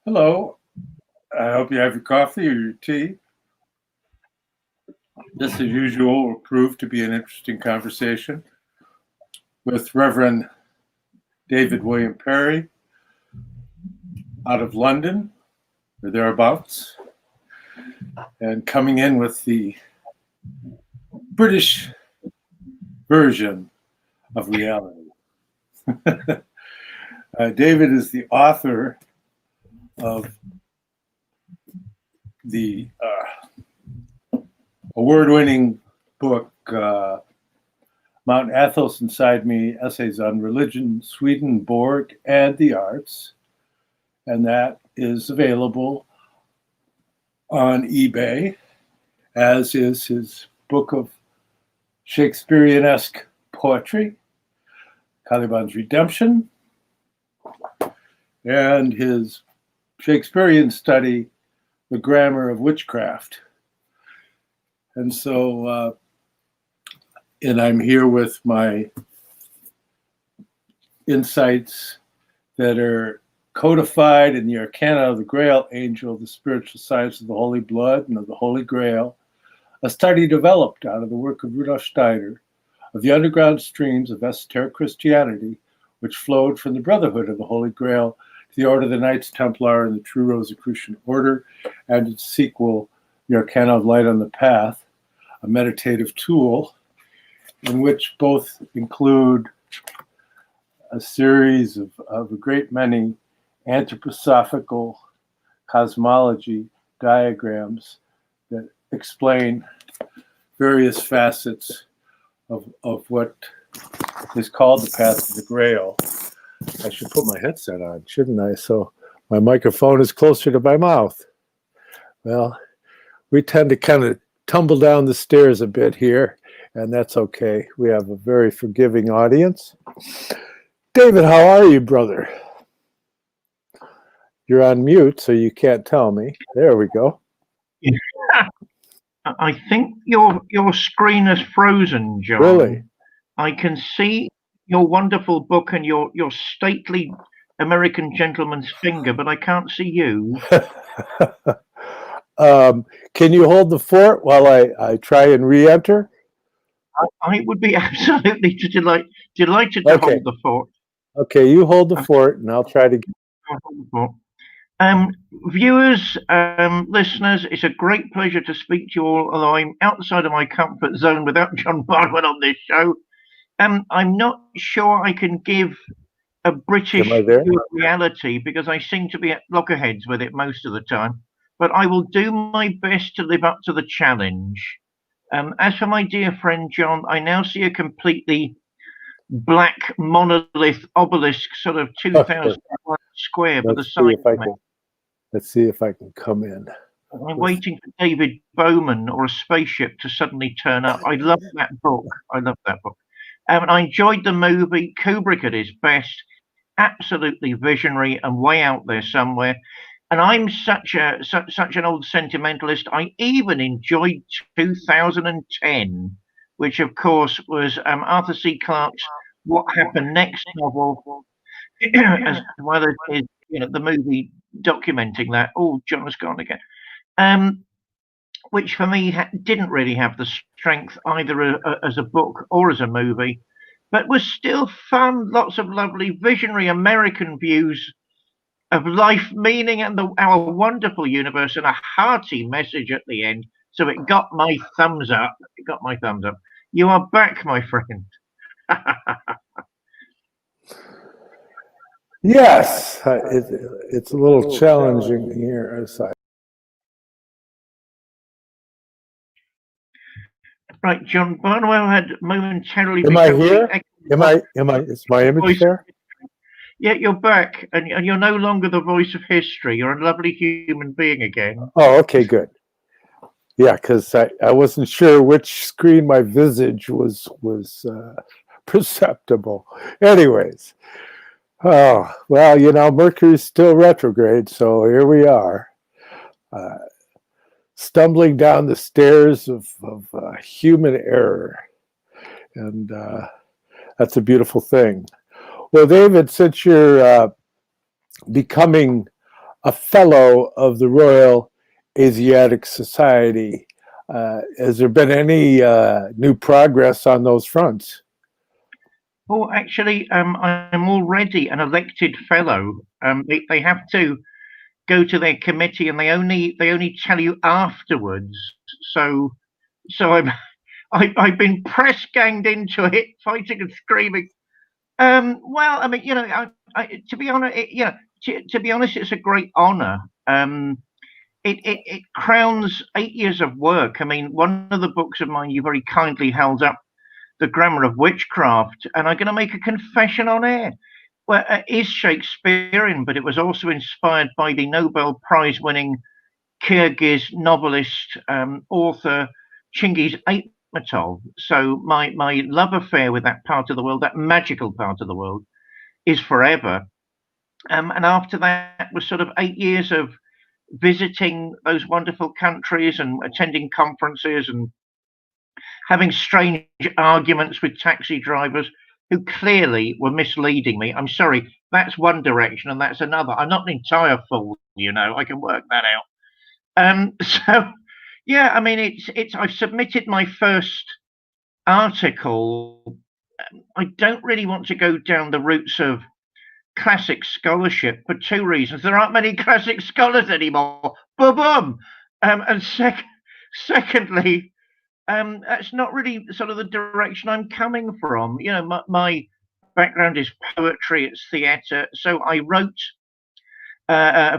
Hello. I hope you have your coffee or your tea. This, as usual, will prove to be an interesting conversation with Reverend David William Parry out of London, or thereabouts, and coming in with the British version of reality. David is the author of the award-winning book, Mount Athos Inside Me, Essays on Religion, Swedenborg and the Arts. And that is available on eBay, as is his book of Shakespearean-esque poetry, Caliban's Redemption, and his Shakespearean study, The Grammar of Witchcraft. And so, and I'm here with my insights that are codified in the Arcana of the Grail Angel, the spiritual science of the Holy Blood and of the Holy Grail, a study developed out of the work of Rudolf Steiner of the underground streams of Esoteric Christianity, which flowed from the Brotherhood of the Holy Grail to the Order of the Knights Templar and the true Rosicrucian Order, and its sequel, the Arcana of Light on the Path, a meditative tool in which both include a series of a great many anthroposophical cosmology diagrams that explain various facets of what is called the path of the Grail. I should put my headset on, shouldn't I? So my microphone is closer to my mouth. Well, we tend to kind of tumble down the stairs a bit here, and that's okay. We have a very forgiving audience. David, how are you, brother? You're on mute, so you can't tell me. There we go. Yeah. I think your screen is frozen, John. Really? I can see your wonderful book and your stately American gentleman's finger, but I can't see you. Can you hold the fort while I try and re-enter? I would be absolutely delighted to hold the fort. Okay, you hold the fort, and I'll try to get... Viewers, listeners, it's a great pleasure to speak to you all, although I'm outside of my comfort zone without John Barnwell on this show. I'm not sure I can give a British reality because I seem to be at loggerheads with it most of the time, but I will do my best to live up to the challenge. As for my dear friend John, I now see a completely black monolith obelisk, sort of 2,000 square for the side. Let's see if I can come in. I'm waiting for David Bowman or a spaceship to suddenly turn up. I love that book. I love that book. I enjoyed the movie. Kubrick at his best. Absolutely visionary and way out there somewhere. And I'm such an old sentimentalist. I even enjoyed 2010, which of course was Arthur C. Clarke's What Happened Next novel, as well as his, the movie documenting that. Oh, John has gone again. Which for me didn't really have the strength either as a book or as a movie, but was still fun. Lots of lovely visionary American views of life, meaning, and our wonderful universe, and a hearty message at the end. So it got my thumbs up. It got my thumbs up. You are back, my friend. Yes, it's a little challenging here. As Right, John Barnwell had momentarily. Am I here? Am I? Is my image there? Yeah, you're back, and you're no longer the voice of history. You're a lovely human being again. Oh, okay, good. Yeah, because I wasn't sure which screen my visage was perceptible. Anyways, oh well, Mercury's still retrograde, so here we are, stumbling down the stairs of human error, and That's a beautiful thing. Well, David, since you're becoming a fellow of the Royal Asiatic Society, has there been any new progress on those fronts? Well, actually, I'm already an elected fellow. They have to go to their committee, and they only tell you afterwards. So I've been press ganged into it, fighting and screaming. Well, I mean, to be honest, to be honest, it's a great honor. It crowns 8 years of work. I mean, one of the books of mine you very kindly held up, The Grammar of Witchcraft, and I'm going to make a confession on air. Well, it is Shakespearean, but it was also inspired by the Nobel Prize-winning Kyrgyz novelist, author Chingiz Aytmatov. So my love affair with that part of the world, that magical part of the world, is forever. And after that was sort of 8 years of visiting those wonderful countries and attending conferences and having strange arguments with taxi drivers who clearly were misleading me. I'm sorry, that's one direction and that's another. I'm not an entire fool, I can work that out. So yeah, I mean, it's I've submitted my first article. I don't really want to go down the routes of classic scholarship for two reasons. There aren't many classic scholars anymore. Boom. And secondly, that's not really sort of the direction I'm coming from. My background is poetry, it's theatre. So I wrote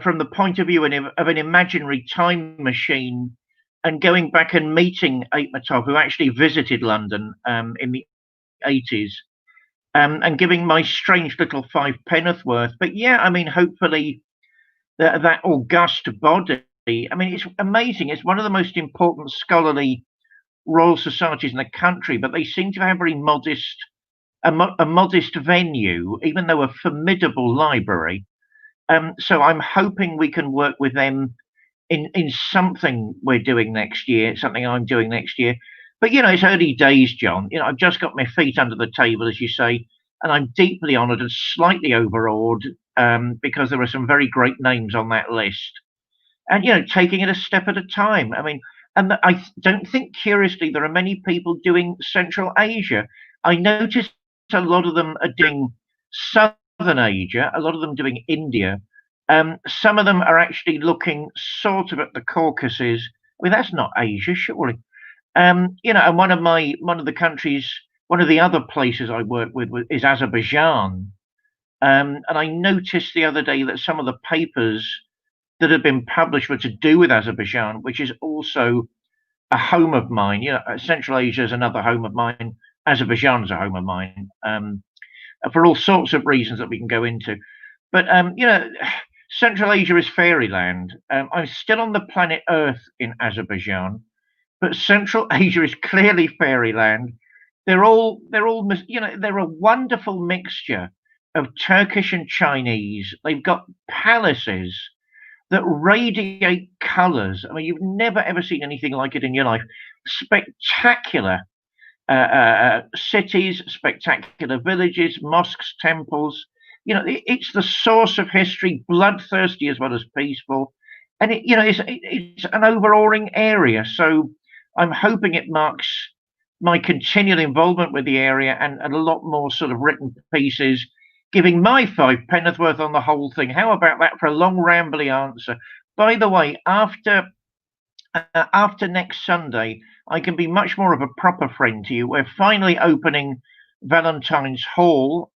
from the point of view of an imaginary time machine, and going back and meeting Aytmatov, who actually visited London in the 80s, and giving my strange little 5 penn'orth. But yeah, I mean, hopefully that august body, I mean, it's amazing. It's one of the most important scholarly royal societies in the country, but they seem to have very modest, a modest venue, even though a formidable library. So I'm hoping we can work with them in something we're doing next year, something I'm doing next year. But it's early days, John. I've just got my feet under the table, as you say, and I'm deeply honoured and slightly overawed because there are some very great names on that list. And taking it a step at a time. I mean, and I don't think, curiously, there are many people doing Central Asia. I noticed a lot of them are doing Southern Asia, a lot of them doing India. Some of them are actually looking sort of at the Caucasus. I mean, that's not Asia, surely. And one of the other places I work with is Azerbaijan. And I noticed the other day that some of the papers that have been published were to do with Azerbaijan, which is also a home of mine. Central Asia is another home of mine. Azerbaijan is a home of mine, for all sorts of reasons that we can go into. But Central Asia is fairyland. I'm still on the planet Earth in Azerbaijan, but Central Asia is clearly fairyland. They're all, they're a wonderful mixture of Turkish and Chinese. They've got palaces that radiate colours. I mean, you've never ever seen anything like it in your life. Spectacular cities, spectacular villages, mosques, temples. It's the source of history, bloodthirsty as well as peaceful, and it's an overawing area. So I'm hoping it marks my continual involvement with the area and a lot more sort of written pieces, giving my 5 penn'orth worth on the whole thing. How about that for a long, rambly answer? By the way, after next Sunday, I can be much more of a proper friend to you. We're finally opening Valentine's Hall,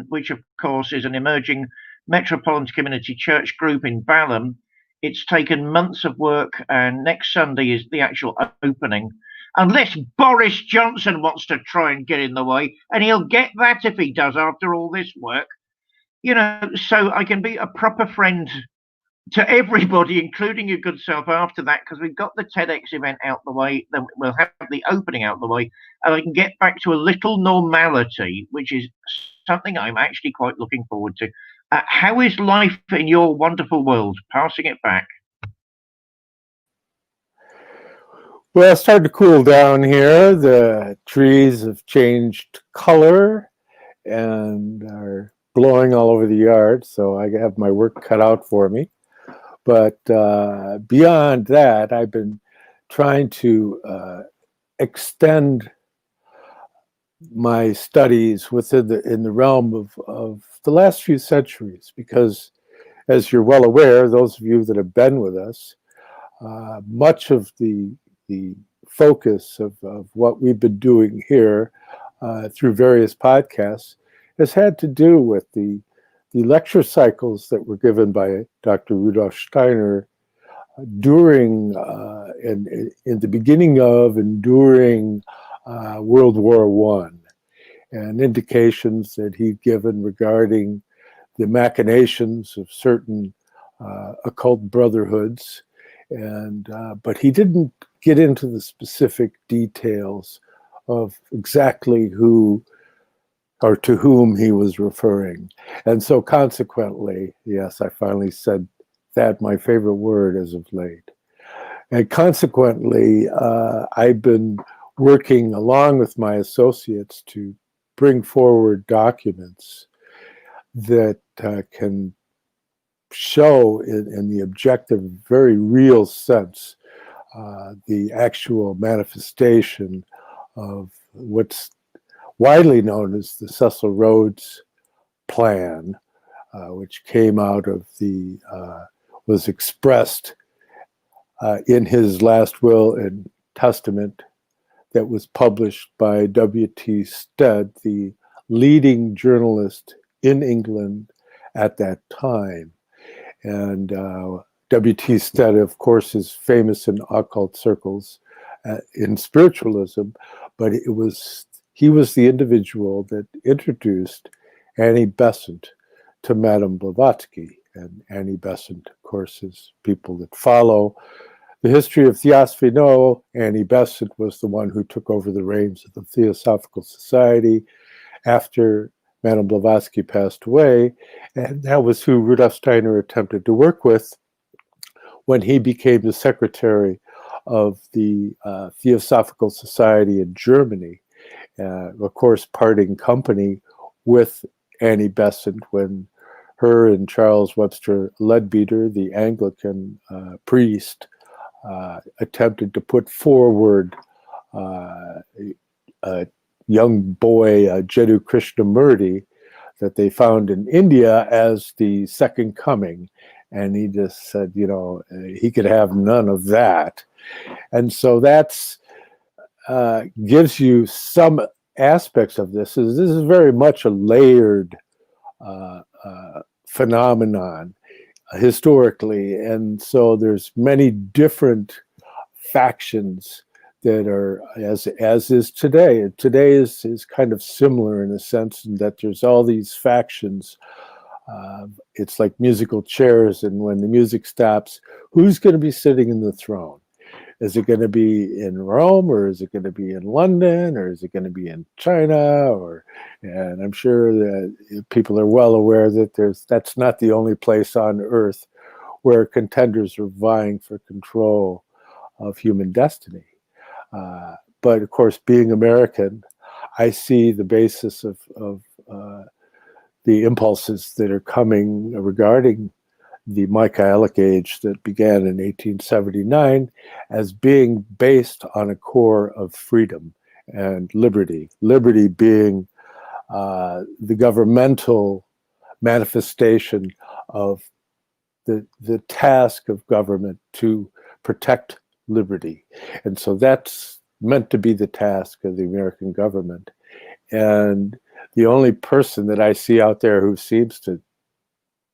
which of course is an emerging metropolitan community church group in Balham. It's taken months of work, and next Sunday is the actual opening. Unless Boris Johnson wants to try and get in the way, and he'll get that if he does after all this work. So I can be a proper friend to everybody, including your good self, after that, because we've got the TEDx event out the way, then we'll have the opening out the way, and I can get back to a little normality, which is something I'm actually quite looking forward to. How is life in your wonderful world? Passing it back. Well, it's starting to cool down here. The trees have changed color. and are blowing all over the yard, so I have my work cut out for me. But beyond that, I've been trying to extend my studies in the realm of the last few centuries, because as you're well aware, those of you that have been with us, much of the focus of what we've been doing here through various podcasts has had to do with the lecture cycles that were given by Dr. Rudolf Steiner during in the beginning of and during World War I, and indications that he'd given regarding the machinations of certain occult brotherhoods, and but he didn't get into the specific details of exactly who or to whom he was referring. And so consequently, yes, I finally said that, my favorite word as of late. And consequently, I've been working along with my associates to bring forward documents that can show in the objective, very real sense, the actual manifestation of what's widely known as the Cecil Rhodes Plan, which came out of was expressed in his last will and testament that was published by W.T. Stead, the leading journalist in England at that time. And W.T. Stead, of course, is famous in occult circles in spiritualism, but he was the individual that introduced Annie Besant to Madame Blavatsky. And Annie Besant, of course, is people that follow the history of Theosophy know Annie Besant was the one who took over the reins of the Theosophical Society after Madame Blavatsky passed away, and that was who Rudolf Steiner attempted to work with when he became the secretary of the Theosophical Society in Germany, of course parting company with Annie Besant when her and Charles Webster Leadbeater, the Anglican priest, attempted to put forward a young boy, Jiddu Krishnamurti, that they found in India as the second coming. And he just said, you know, he could have none of that. And so that's gives you some aspects of this. This is very much a layered phenomenon historically, and so there's many different factions that are as is today. Today is kind of similar in a sense in that there's all these factions. It's like musical chairs, and when the music stops, who's going to be sitting in the throne? Is it going to be in Rome, or is it going to be in London, or is it going to be in China? And I'm sure that people are well aware that that's not the only place on earth where contenders are vying for control of human destiny. But of course, being American, I see the basis of the impulses that are coming regarding the Michaelic Age that began in 1879 as being based on a core of freedom and liberty. Liberty being the governmental manifestation of the task of government to protect liberty. And so that's meant to be the task of the American government. And the only person that I see out there who seems to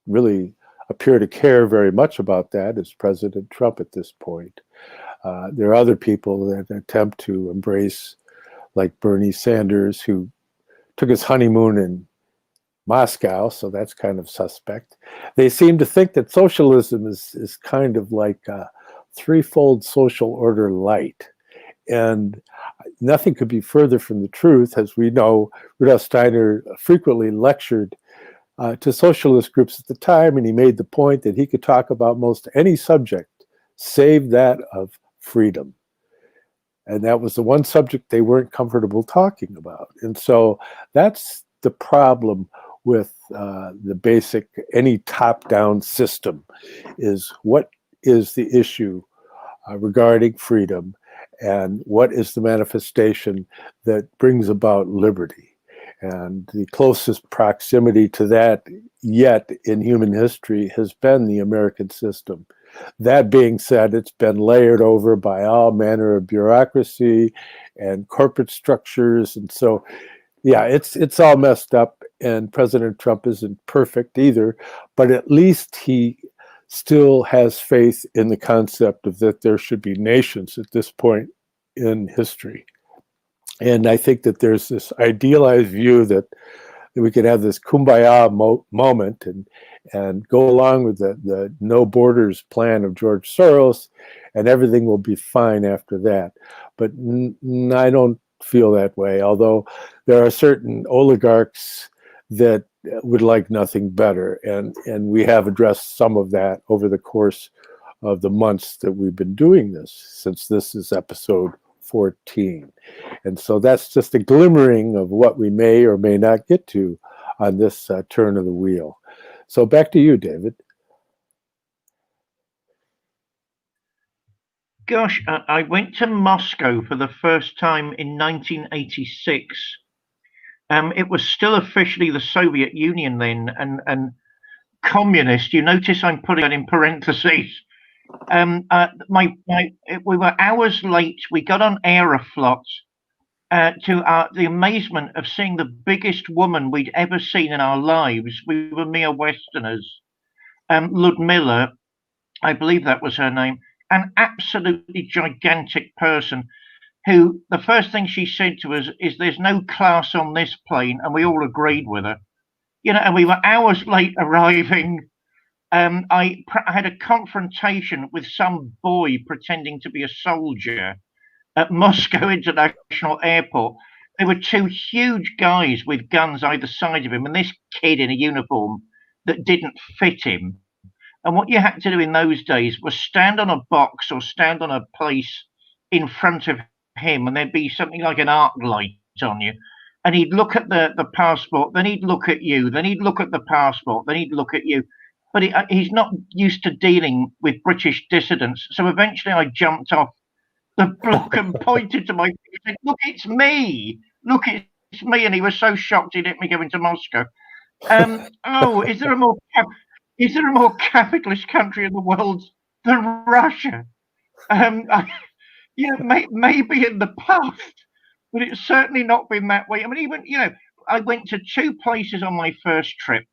really appear to care very much about that is President Trump at this point. There are other people that attempt to embrace, like Bernie Sanders, who took his honeymoon in Moscow, so that's kind of suspect. They seem to think that socialism is kind of like a threefold social order light. And nothing could be further from the truth. As we know, Rudolf Steiner frequently lectured to socialist groups at the time, and he made the point that he could talk about most any subject save that of freedom. And that was the one subject they weren't comfortable talking about. And so that's the problem with the basic, any top-down system, is what is the issue regarding freedom, and what is the manifestation that brings about liberty. And the closest proximity to that yet in human history has been the American system. That being said, it's been layered over by all manner of bureaucracy and corporate structures. And so, yeah, it's all messed up, and President Trump isn't perfect either, but at least he still has faith in the concept of that there should be nations at this point in history. And I think that there's this idealized view that we could have this kumbaya moment and go along with the no borders plan of George Soros, and everything will be fine after that. But I don't feel that way, although there are certain oligarchs that would like nothing better. And we have addressed some of that over the course of the months that we've been doing this, since this is episode 14. And so that's just a glimmering of what we may or may not get to on this turn of the wheel. So back to you, David. Gosh, I went to Moscow for the first time in 1986. It was still officially the Soviet Union then, and communist. You notice I'm putting that in parentheses. We were hours late. We got on Aeroflot to the amazement of seeing the biggest woman we'd ever seen in our lives. We were mere Westerners. Ludmilla, I believe that was her name, an absolutely gigantic person who the first thing she said to us is, "There's no class on this plane," and we all agreed with her. And we were hours late arriving. I had a confrontation with some boy pretending to be a soldier at Moscow International Airport. There were two huge guys with guns either side of him, and this kid in a uniform that didn't fit him. And what you had to do in those days was stand on a box or stand on a place in front of him, and there'd be something like an arc light on you. And he'd look at the passport, then he'd look at you, then he'd look at the passport, then he'd look at you. But he's not used to dealing with British dissidents. So eventually I jumped off the block and pointed to my feet and said, "Look, it's me. Look, it's me." And he was so shocked he let me go into Moscow. Is there a more capitalist country in the world than Russia? Maybe in the past, but it's certainly not been that way. I mean, even, I went to two places on my first trip.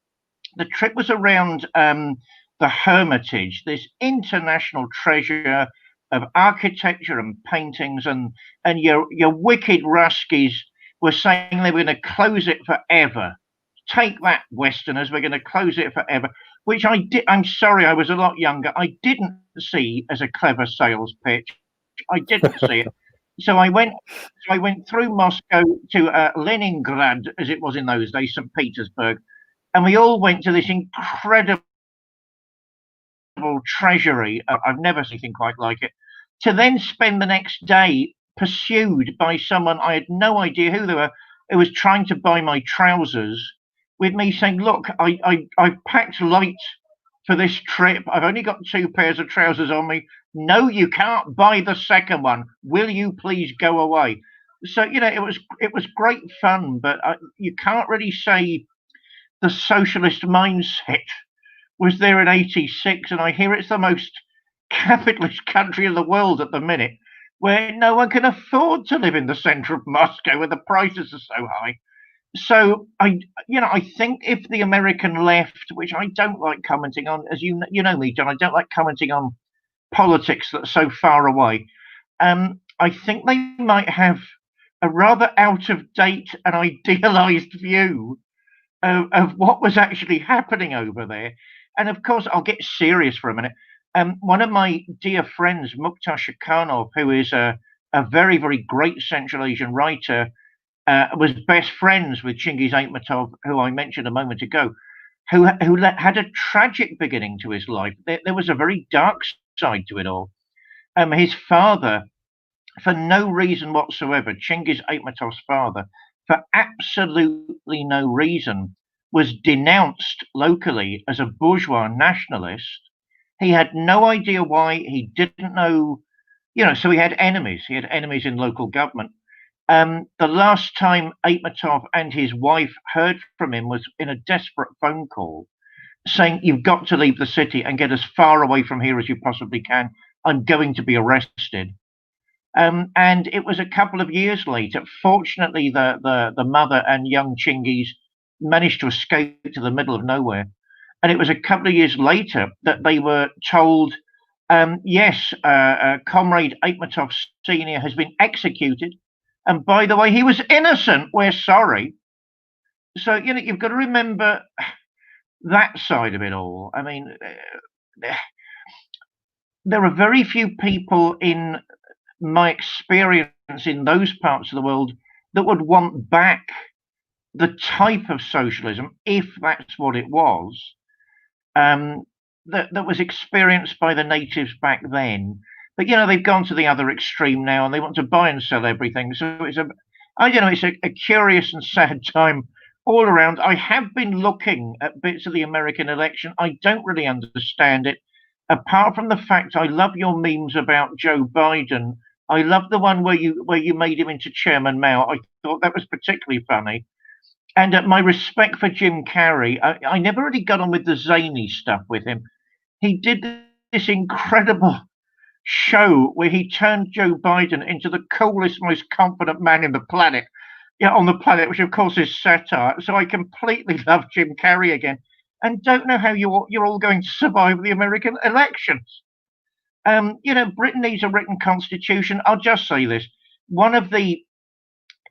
The trip was around the Hermitage, this international treasure of architecture and paintings, and your wicked Ruskies were saying they were going to close it forever. Take that, Westerners, we're going to close it forever, which I did. I'm sorry, I was a lot younger. I didn't see as a clever sales pitch. I didn't see it. So I went through Moscow to Leningrad, as it was in those days, St. Petersburg, and we all went to this incredible treasury. I've never seen anything quite like it. To then spend the next day pursued by someone I had no idea who they were, who was trying to buy my trousers, with me saying, "Look, I've packed light for this trip. I've only got 2 pairs of trousers on me. No, you can't buy the second one. Will you please go away?" So it was great fun, but you can't really say the socialist mindset was there in '86, and I hear it's the most capitalist country in the world at the minute, where no one can afford to live in the center of Moscow, where the prices are so high. So I think if the American left, which I don't like commenting on, as you know me, John, I don't like commenting on politics that are so far away. I think they might have a rather out of date and idealized view of what was actually happening over there. And of course, I'll get serious for a minute. One of my dear friends, Mukhtar Shakhanov, who is a very, very great Central Asian writer, was best friends with Chingiz Aytmatov, who I mentioned a moment ago, who had a tragic beginning to his life. There was a very dark side to it all. His father, for no reason whatsoever, Chingiz Aytmatov's father, for absolutely no reason, was denounced locally as a bourgeois nationalist. He had no idea why. He didn't know, so he had enemies. He had enemies in local government. The last time Aitmatov and his wife heard from him was in a desperate phone call saying, "You've got to leave the city and get as far away from here as you possibly can. I'm going to be arrested." And it was a couple of years later. Fortunately, the mother and young Chingiz managed to escape to the middle of nowhere. And it was a couple of years later that they were told, yes, Comrade Aitmatov Sr. has been executed. And by the way, he was innocent. We're sorry. So, you've got to remember that side of it all. I mean, there are very few people in my experience in those parts of the world that would want back the type of socialism, if that's what it was, that was experienced by the natives back then. But they've gone to the other extreme now, and they want to buy and sell everything. So it's a curious and sad time all around. I have been looking at bits of the American election. I don't really understand it, apart from the fact I love your memes about Joe Biden. I love the one where you made him into Chairman Mao. I thought that was particularly funny. And my respect for Jim Carrey, I never really got on with the zany stuff with him. He did this incredible show where he turned Joe Biden into the coolest, most confident man in the planet, on the planet, which of course is satire. So I completely love Jim Carrey again, and don't know how you're all going to survive the American elections. Britain needs a written constitution. I'll just say this: one of the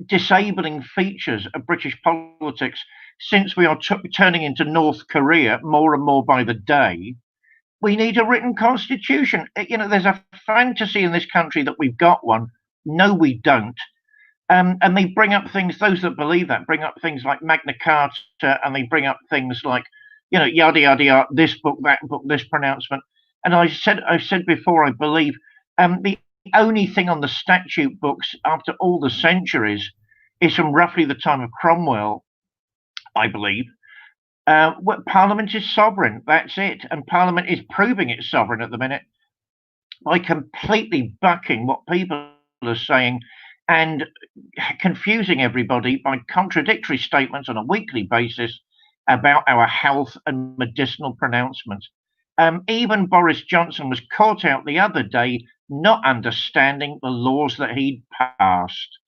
disabling features of British politics, since we are turning into North Korea more and more by the day, we need a written constitution. There's a fantasy in this country that we've got one. No, we don't. And they bring up things, those that believe that, bring up things like Magna Carta, and they bring up things like, yada, yada, yada, this book, that book, this pronouncement. And I've said before, I believe, the only thing on the statute books after all the centuries is from roughly the time of Cromwell, I believe. Parliament is sovereign. That's it. And Parliament is proving it's sovereign at the minute by completely bucking what people are saying and confusing everybody by contradictory statements on a weekly basis about our health and medicinal pronouncements. Even Boris Johnson was caught out the other day not understanding the laws that he'd passed.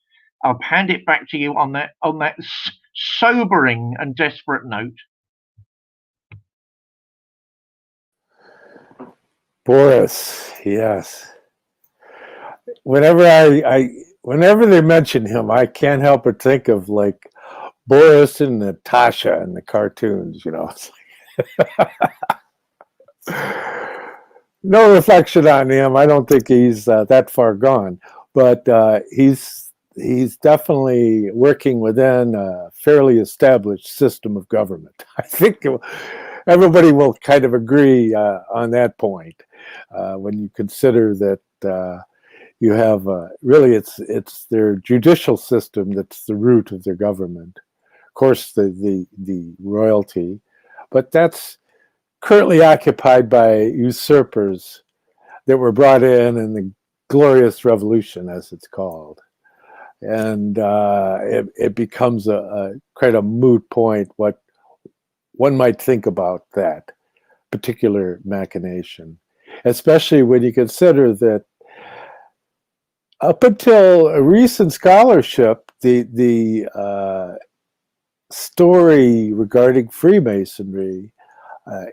I'll hand it back to you on that sobering and desperate note. Boris, yes. Whenever they mention him, I can't help but think of like Boris and Natasha in the cartoons. No reflection on him. I don't think he's that far gone, but he's definitely working within a fairly established system of government. I think everybody will kind of agree on that point when you consider that you have really it's their judicial system that's the root of their government. Of course, the royalty, but that's currently occupied by usurpers that were brought in the Glorious Revolution, as it's called. And it becomes quite a moot point what one might think about that particular machination, especially when you consider that up until a recent scholarship, the story regarding Freemasonry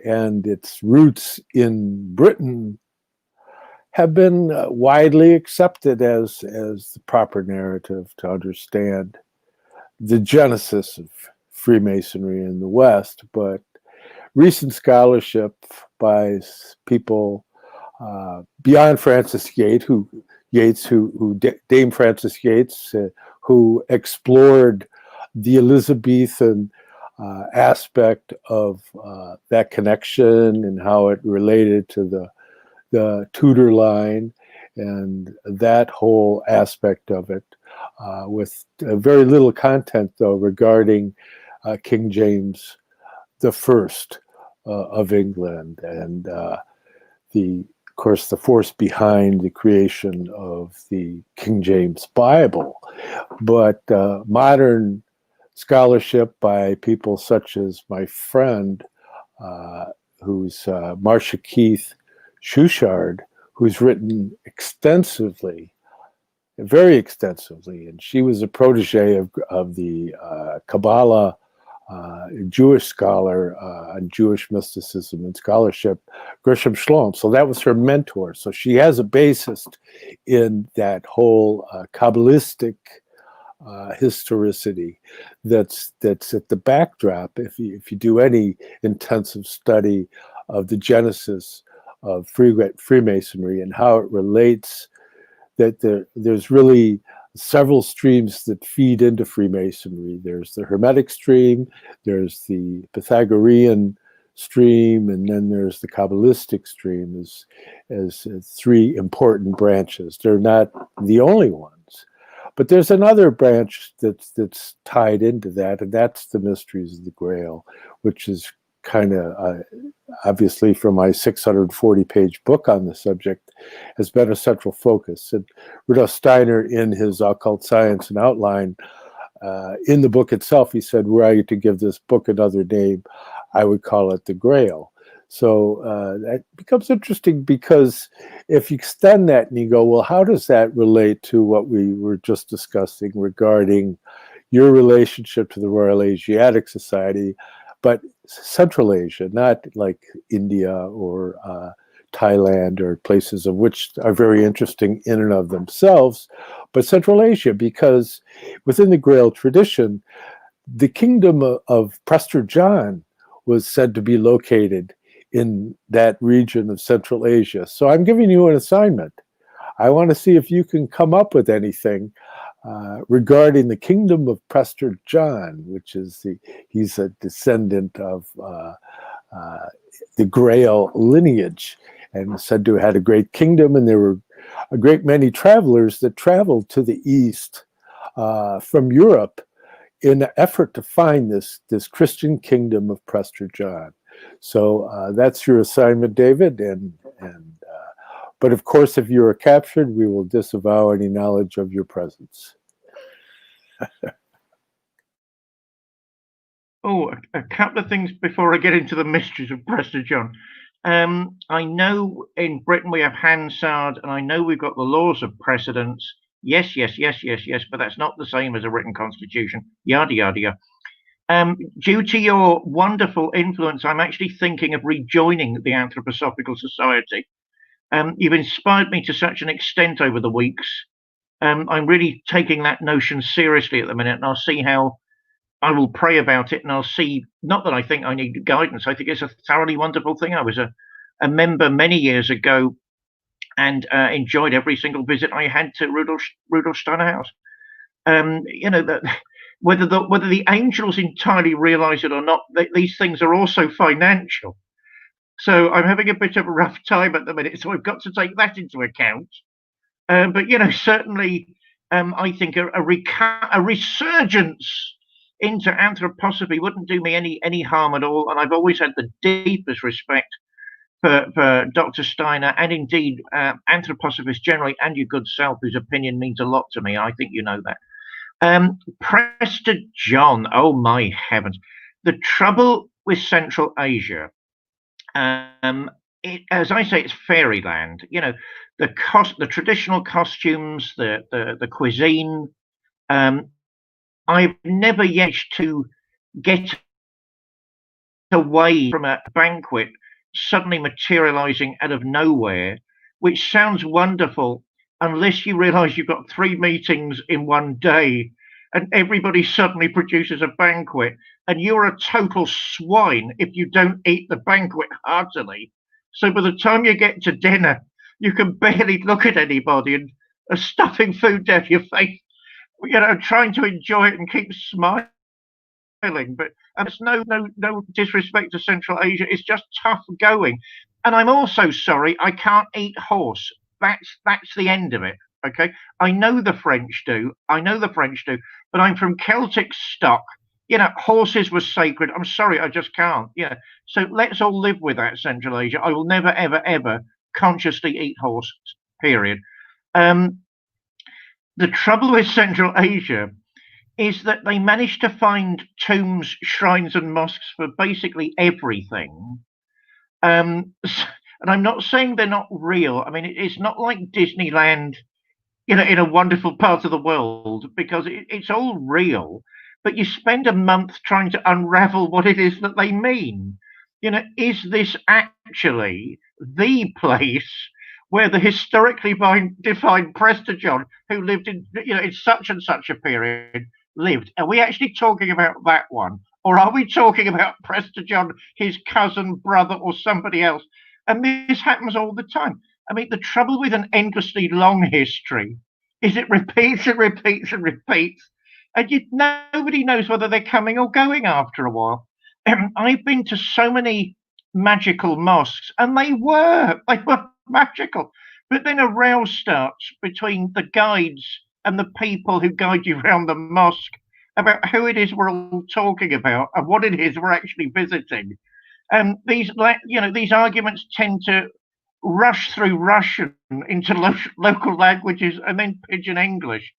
and its roots in Britain have been widely accepted as the proper narrative to understand the genesis of Freemasonry in the West. But recent scholarship by people beyond Francis Yates, Dame Francis Yates, who explored the Elizabethan aspect of that connection and how it related to the Tudor line and that whole aspect of it, with very little content, though, regarding King James the First of England and of course, the force behind the creation of the King James Bible. But modern scholarship by people such as my friend, who's Marcia Keith Schuchard, who's written extensively, very extensively, and she was a protege of the Kabbalah Jewish scholar on Jewish mysticism and scholarship, Gershom Schlom. So that was her mentor. So she has a basis in that whole Kabbalistic historicity that's at the backdrop. If you do any intensive study of the genesis of Freemasonry and how it relates, that there's really several streams that feed into Freemasonry. There's the Hermetic stream, there's the Pythagorean stream, and then there's the Kabbalistic stream as three important branches. They're not the only ones, but there's another branch that's tied into that, and that's the Mysteries of the Grail, which is kind of obviously from my 640-page book on the subject has been a central focus. And Rudolf Steiner, in his Occult Science and Outline, in the book itself, he said, were I to give this book another name, I would call it the Grail. So that becomes interesting, because if you extend that and you go, well, how does that relate to what we were just discussing regarding your relationship to the Royal Asiatic Society, but Central Asia, not like India or Thailand or places of which are very interesting in and of themselves, but Central Asia, because within the Grail tradition, the kingdom of Prester John was said to be located in that region of Central Asia. So I'm giving you an assignment. I want to see if you can come up with anything regarding the kingdom of Prester John, which is he's a descendant of the Grail lineage, and said to have had a great kingdom, and there were a great many travelers that traveled to the east from Europe in an effort to find this Christian kingdom of Prester John. So that's your assignment, David, but of course, if you are captured, we will disavow any knowledge of your presence. Oh, a couple of things before I get into the mysteries of Prester John. I know in Britain we have Hansard, and I know we've got the laws of precedence. Yes, but that's not the same as a written constitution. Yada, yada, yada. Due to your wonderful influence, I'm actually thinking of rejoining the Anthroposophical Society. You've inspired me to such an extent over the weeks. I'm really taking that notion seriously at the minute, and I'll see how I will pray about it, and I'll see, not that I think I need guidance, I think it's a thoroughly wonderful thing. I was a member many years ago and enjoyed every single visit I had to Rudolf Steiner House. You know, that whether the angels entirely realize it or not, these things are also financial. So I'm having a bit of a rough time at the minute, so I've got to take that into account. But, you know, certainly I think a resurgence into anthroposophy wouldn't do me any harm at all. And I've always had the deepest respect for Dr. Steiner, and indeed anthroposophists generally, and your good self, whose opinion means a lot to me. I think you know that. Prester John, oh my heavens. The trouble with Central Asia, as I say, it's fairyland. You know, the traditional costumes, the cuisine. I've never yet to get away from a banquet suddenly materializing out of nowhere, which sounds wonderful unless you realize you've got 3 meetings in one day and everybody suddenly produces a banquet and you're a total swine if you don't eat the banquet heartily. So by the time you get to dinner, you can barely look at anybody and are stuffing food down your face, you know, trying to enjoy it and keep smiling. But it's no disrespect to Central Asia. It's just tough going. And I'm also sorry I can't eat horse. That's the end of it. Okay, I know the French do. But I'm from Celtic stock. Horses were sacred. I'm sorry, I just can't. So let's all live with that, Central Asia. I will never, ever, ever consciously eat horses. Period. The trouble with Central Asia is that they managed to find tombs, shrines, and mosques for basically everything. And I'm not saying they're not real. I mean, it's not like Disneyland, in a wonderful part of the world, because it's all real. But you spend a month trying to unravel what it is that they mean. Is this actually the place where the historically defined Prester John, who lived in such and such a period, lived? Are we actually talking about that one? Or are we talking about Prester John, his cousin, brother, or somebody else? And this happens all the time. I mean, the trouble with an endlessly long history is it repeats and repeats and repeats, and nobody knows whether they're coming or going after a while. I've been to so many magical mosques, and they were magical. But then a row starts between the guides and the people who guide you around the mosque about who it is we're all talking about and what it is we're actually visiting. These arguments tend to rush through Russian into local languages and then pidgin English.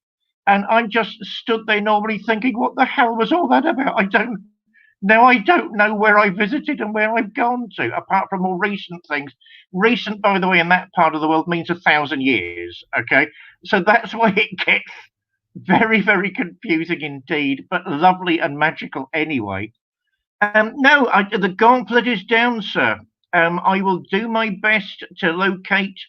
And I just stood there normally thinking, what the hell was all that about? I don't know where I visited and where I've gone to, apart from more recent things. Recent, by the way, in that part of the world means 1,000 years. Okay. So that's why it gets very, very confusing indeed, but lovely and magical anyway. The gauntlet is down, sir. I will do my best to locate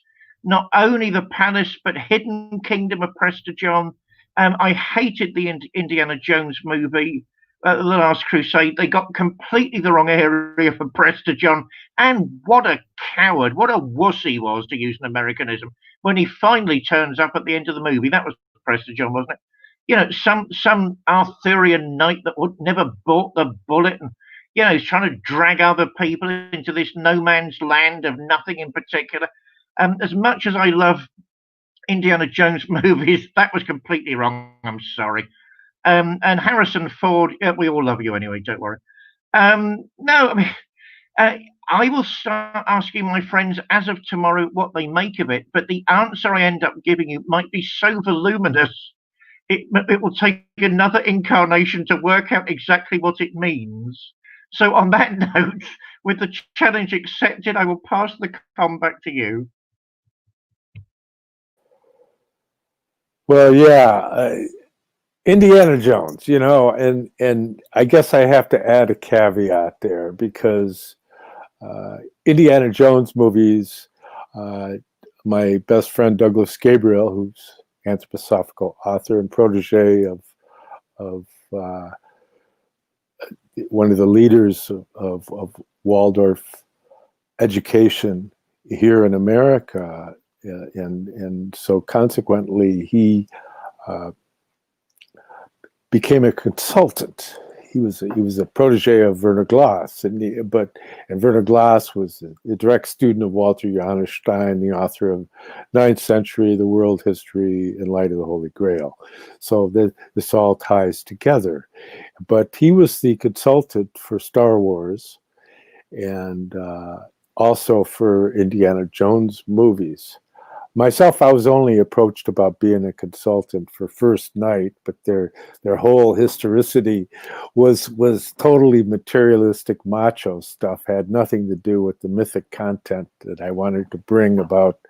not only the palace, but hidden kingdom of Prester John. I hated the Indiana Jones movie, The Last Crusade. They got completely the wrong area for Prester John. And what a coward, what a wuss he was, to use an Americanism, when he finally turns up at the end of the movie. That was Prester John, wasn't it? Some Arthurian knight that would never bought the bullet, and he's trying to drag other people into this no man's land of nothing in particular. As much as I love Indiana Jones movies, that was completely wrong. I'm sorry. And Harrison Ford, we all love you anyway, don't worry. I will start asking my friends as of tomorrow what they make of it, but the answer I end up giving you might be so voluminous, it will take another incarnation to work out exactly what it means. So on that note, with the challenge accepted, I will pass the baton back to you. Well, yeah, Indiana Jones, and I guess I have to add a caveat there, because Indiana Jones movies, my best friend Douglas Gabriel, who's anthroposophical author and protege of one of the leaders of Waldorf education here in America, and so consequently he became a consultant. He was a protege of Werner Glass, and Werner Glass was a direct student of Walter Johannes Stein, the author of 9th Century, the World History in Light of the Holy Grail. So this all ties together. But he was the consultant for Star Wars, and also for Indiana Jones movies. Myself, I was only approached about being a consultant for First Night, but their whole historicity was totally materialistic macho stuff, had nothing to do with the mythic content that I wanted to bring about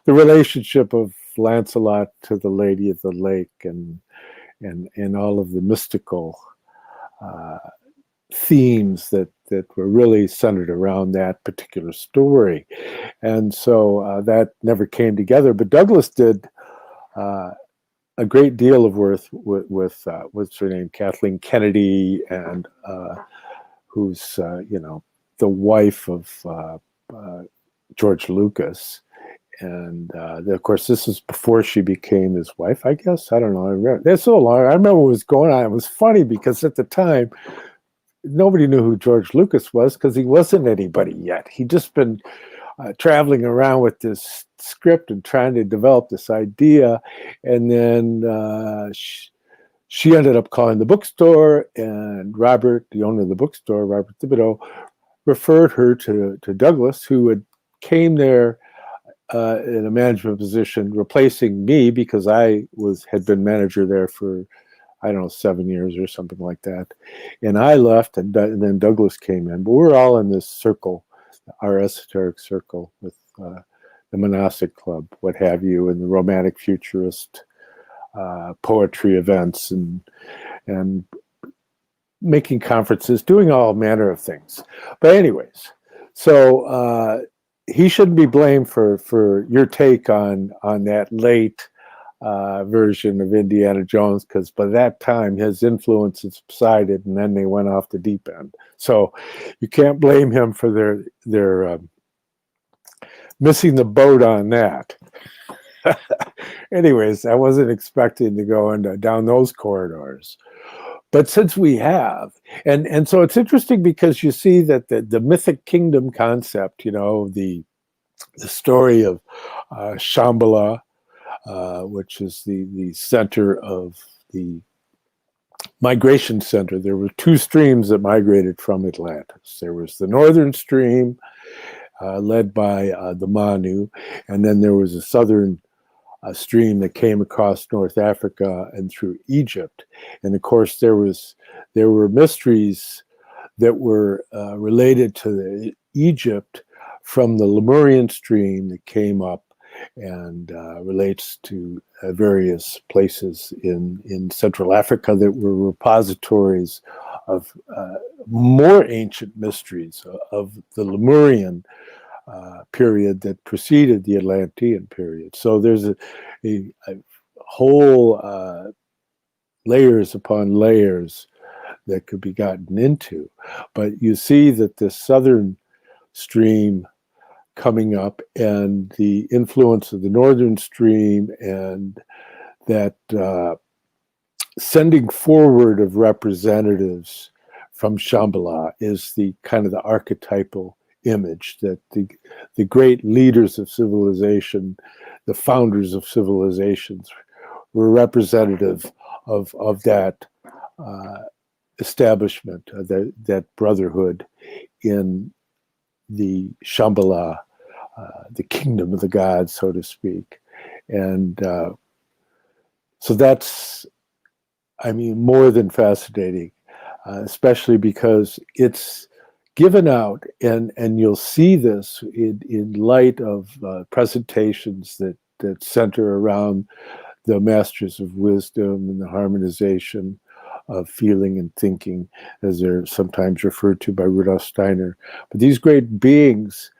the relationship of Lancelot to the Lady of the Lake, and all of the mystical themes that were really centered around that particular story. And so that never came together. But Douglas did a great deal of work with what's her name, Kathleen Kennedy, and who's the wife of George Lucas. And of course, this is before she became his wife, I guess. I don't know. It's so long. I remember what was going on. It was funny because at the time, nobody knew who George Lucas was, because he wasn't anybody yet. He'd just been traveling around with this script and trying to develop this idea. And then she ended up calling the bookstore, and Robert, the owner of the bookstore, Robert Thibodeau, referred her to Douglas, who came there in a management position, replacing me because I had been manager there for, I don't know, 7 years or something like that. And I left, and then Douglas came in. But we're all in this circle, our esoteric circle, with the monastic club, what have you, and the romantic futurist poetry events, and making conferences, doing all manner of things. But anyways, so he shouldn't be blamed for your take on that late version of Indiana Jones, because by that time his influence had subsided, and then they went off the deep end. So you can't blame him for their missing the boat on that. Anyways, I wasn't expecting to go down those corridors. But since we have, and so it's interesting because you see that the mythic kingdom concept, the story of Shambhala, which is the center of the migration center. There were two streams that migrated from Atlantis. There was the northern stream, led by the Manu, and then there was a southern stream that came across North Africa and through Egypt. And of course, there were mysteries that were related to Egypt from the Lemurian stream that came up and relates to various places in Central Africa that were repositories of more ancient mysteries of the Lemurian period that preceded the Atlantean period. So there's a whole layers upon layers that could be gotten into. But you see that the southern stream coming up and the influence of the northern stream, and that sending forward of representatives from Shambhala is the kind of the archetypal image that the great leaders of civilization, the founders of civilizations, were representative of that establishment, that brotherhood in the Shambhala, the kingdom of the gods, so to speak. And so that's, more than fascinating, especially because it's given out, and you'll see this in light of presentations that center around the masters of wisdom and the harmonization of feeling and thinking, as they're sometimes referred to by Rudolf Steiner. But these great beings,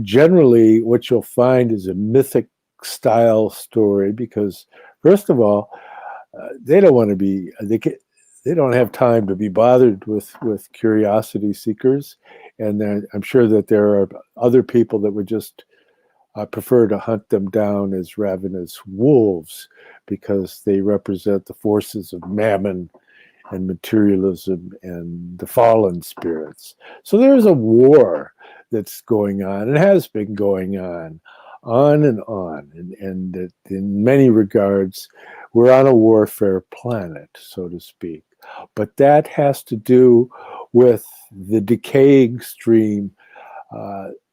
generally what you'll find is a mythic style story, because first of all, they don't want to be, they don't have time to be bothered with curiosity seekers. And then I'm sure that there are other people that would just prefer to hunt them down as ravenous wolves, because they represent the forces of mammon and materialism and the fallen spirits. So there's a war that's going on, and has been going on and on. And that in many regards, we're on a warfare planet, so to speak. But that has to do with the decaying stream.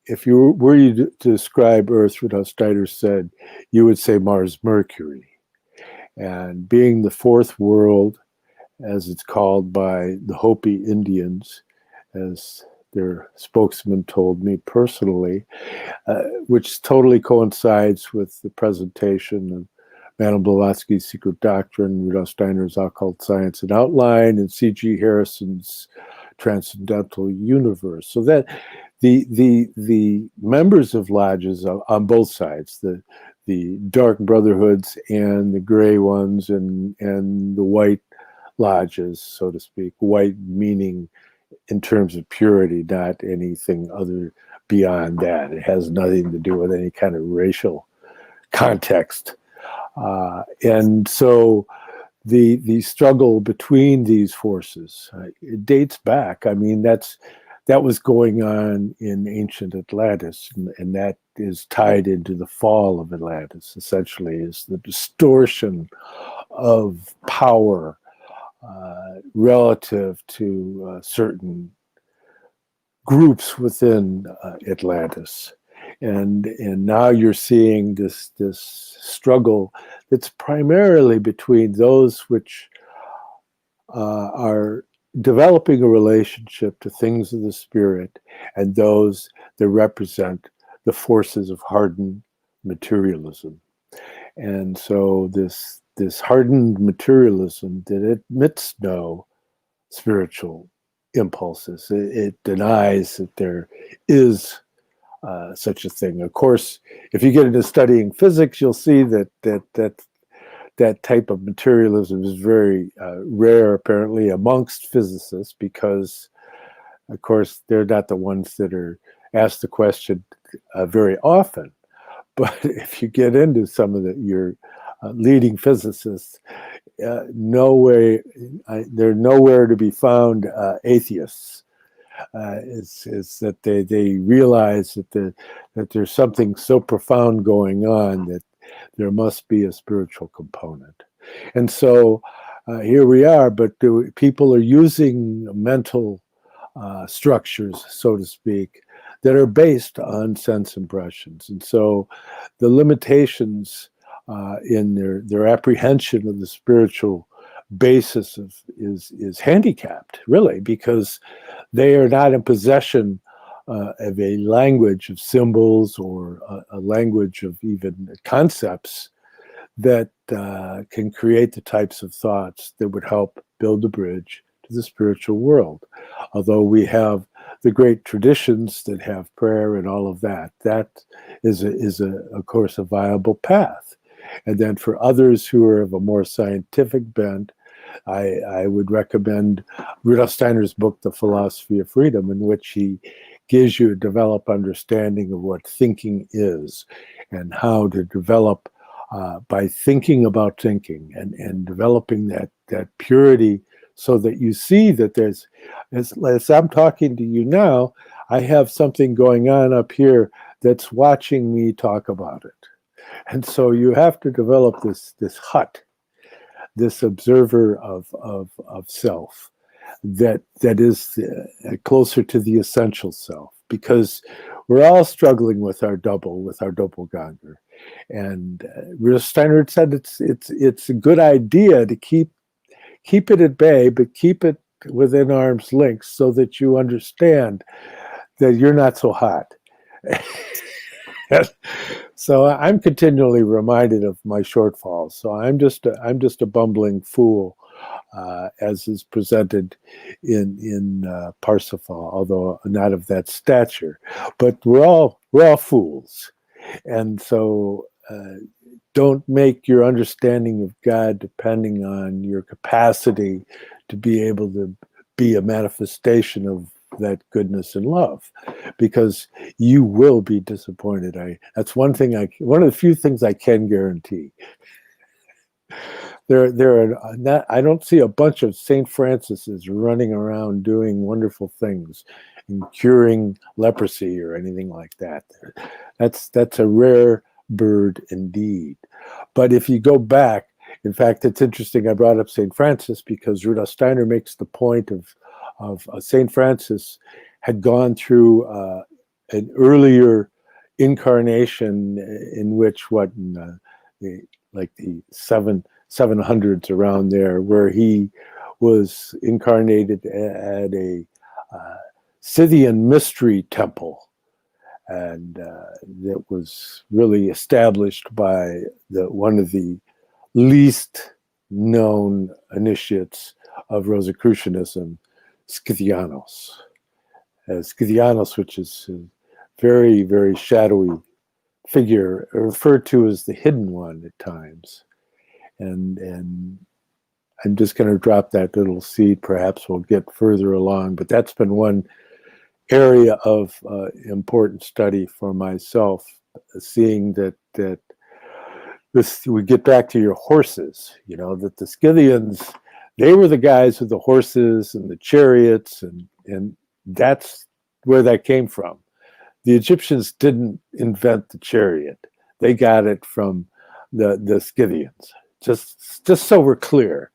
If you were to describe Earth, Rudolf Steiner said, you would say Mars, Mercury. And being the fourth world, as it's called by the Hopi Indians, as their spokesman told me personally, which totally coincides with the presentation of Madame Blavatsky's Secret Doctrine, Rudolf Steiner's Occult Science and Outline, and C.G. Harrison's Transcendental Universe. So that the members of lodges on both sides, the dark brotherhoods and the gray ones, and the white lodges, so to speak, white meaning in terms of purity, not anything other beyond that. It has nothing to do with any kind of racial context. And so the struggle between these forces, it dates back. That's that was going on in ancient Atlantis, and that is tied into the fall of Atlantis, essentially, is the distortion of power relative to certain groups within Atlantis. And now you're seeing this struggle that's primarily between those which are developing a relationship to things of the spirit and those that represent the forces of hardened materialism. And so this hardened materialism that admits no spiritual impulses, it denies that there is such a thing. Of course, if you get into studying physics, you'll see that type of materialism is very rare, apparently, amongst physicists, because, of course, they're not the ones that are asked the question very often. But if you get into some of your leading physicists, they're nowhere to be found atheists. Is that they realize that there's something so profound going on that there must be a spiritual component. And so here we are, but people are using mental structures, so to speak, that are based on sense impressions. And so the limitations in their apprehension of the spiritual basis is handicapped, really, because they are not in possession of a language of symbols or a language of even concepts that can create the types of thoughts that would help build the bridge to the spiritual world. Although we have the great traditions that have prayer and all of that, that is of course, a viable path. And then for others who are of a more scientific bent, I would recommend Rudolf Steiner's book, The Philosophy of Freedom, in which he gives you a developed understanding of what thinking is and how to develop by thinking about thinking and developing that purity, so that you see that there's, as I'm talking to you now, I have something going on up here that's watching me talk about it. And so you have to develop this hut, this observer of self that is closer to the essential self, because we're all struggling with our doppelganger. And Rudolf Steiner said it's a good idea to keep it at bay, but keep it within arm's length so that you understand that you're not so hot. So I'm continually reminded of my shortfalls. So I'm just a bumbling fool, as is presented in Parsifal, although not of that stature. But we're all fools, and so don't make your understanding of God depending on your capacity to be able to be a manifestation of that goodness and love, because you will be disappointed. That's one of the few things I can guarantee. I don't see a bunch of St. Francises running around doing wonderful things and curing leprosy or anything like that. That's a rare bird indeed. But if you go back, in fact, it's interesting I brought up St. Francis, because Rudolf Steiner makes the point of St. Francis had gone through an earlier incarnation in which the 700s around there, where he was incarnated at a Scythian mystery temple, and that was really established by one of the least known initiates of Rosicrucianism, Scythianos. Scythianos, which is a very, very shadowy figure, referred to as the hidden one at times. And I'm just going to drop that little seed. Perhaps we'll get further along, but that's been one area of important study for myself, seeing that this, we get back to your horses, that the Scythians, they were the guys with the horses and the chariots, and that's where that came from. The Egyptians didn't invent the chariot. They got it from the Scythians. Just so we're clear,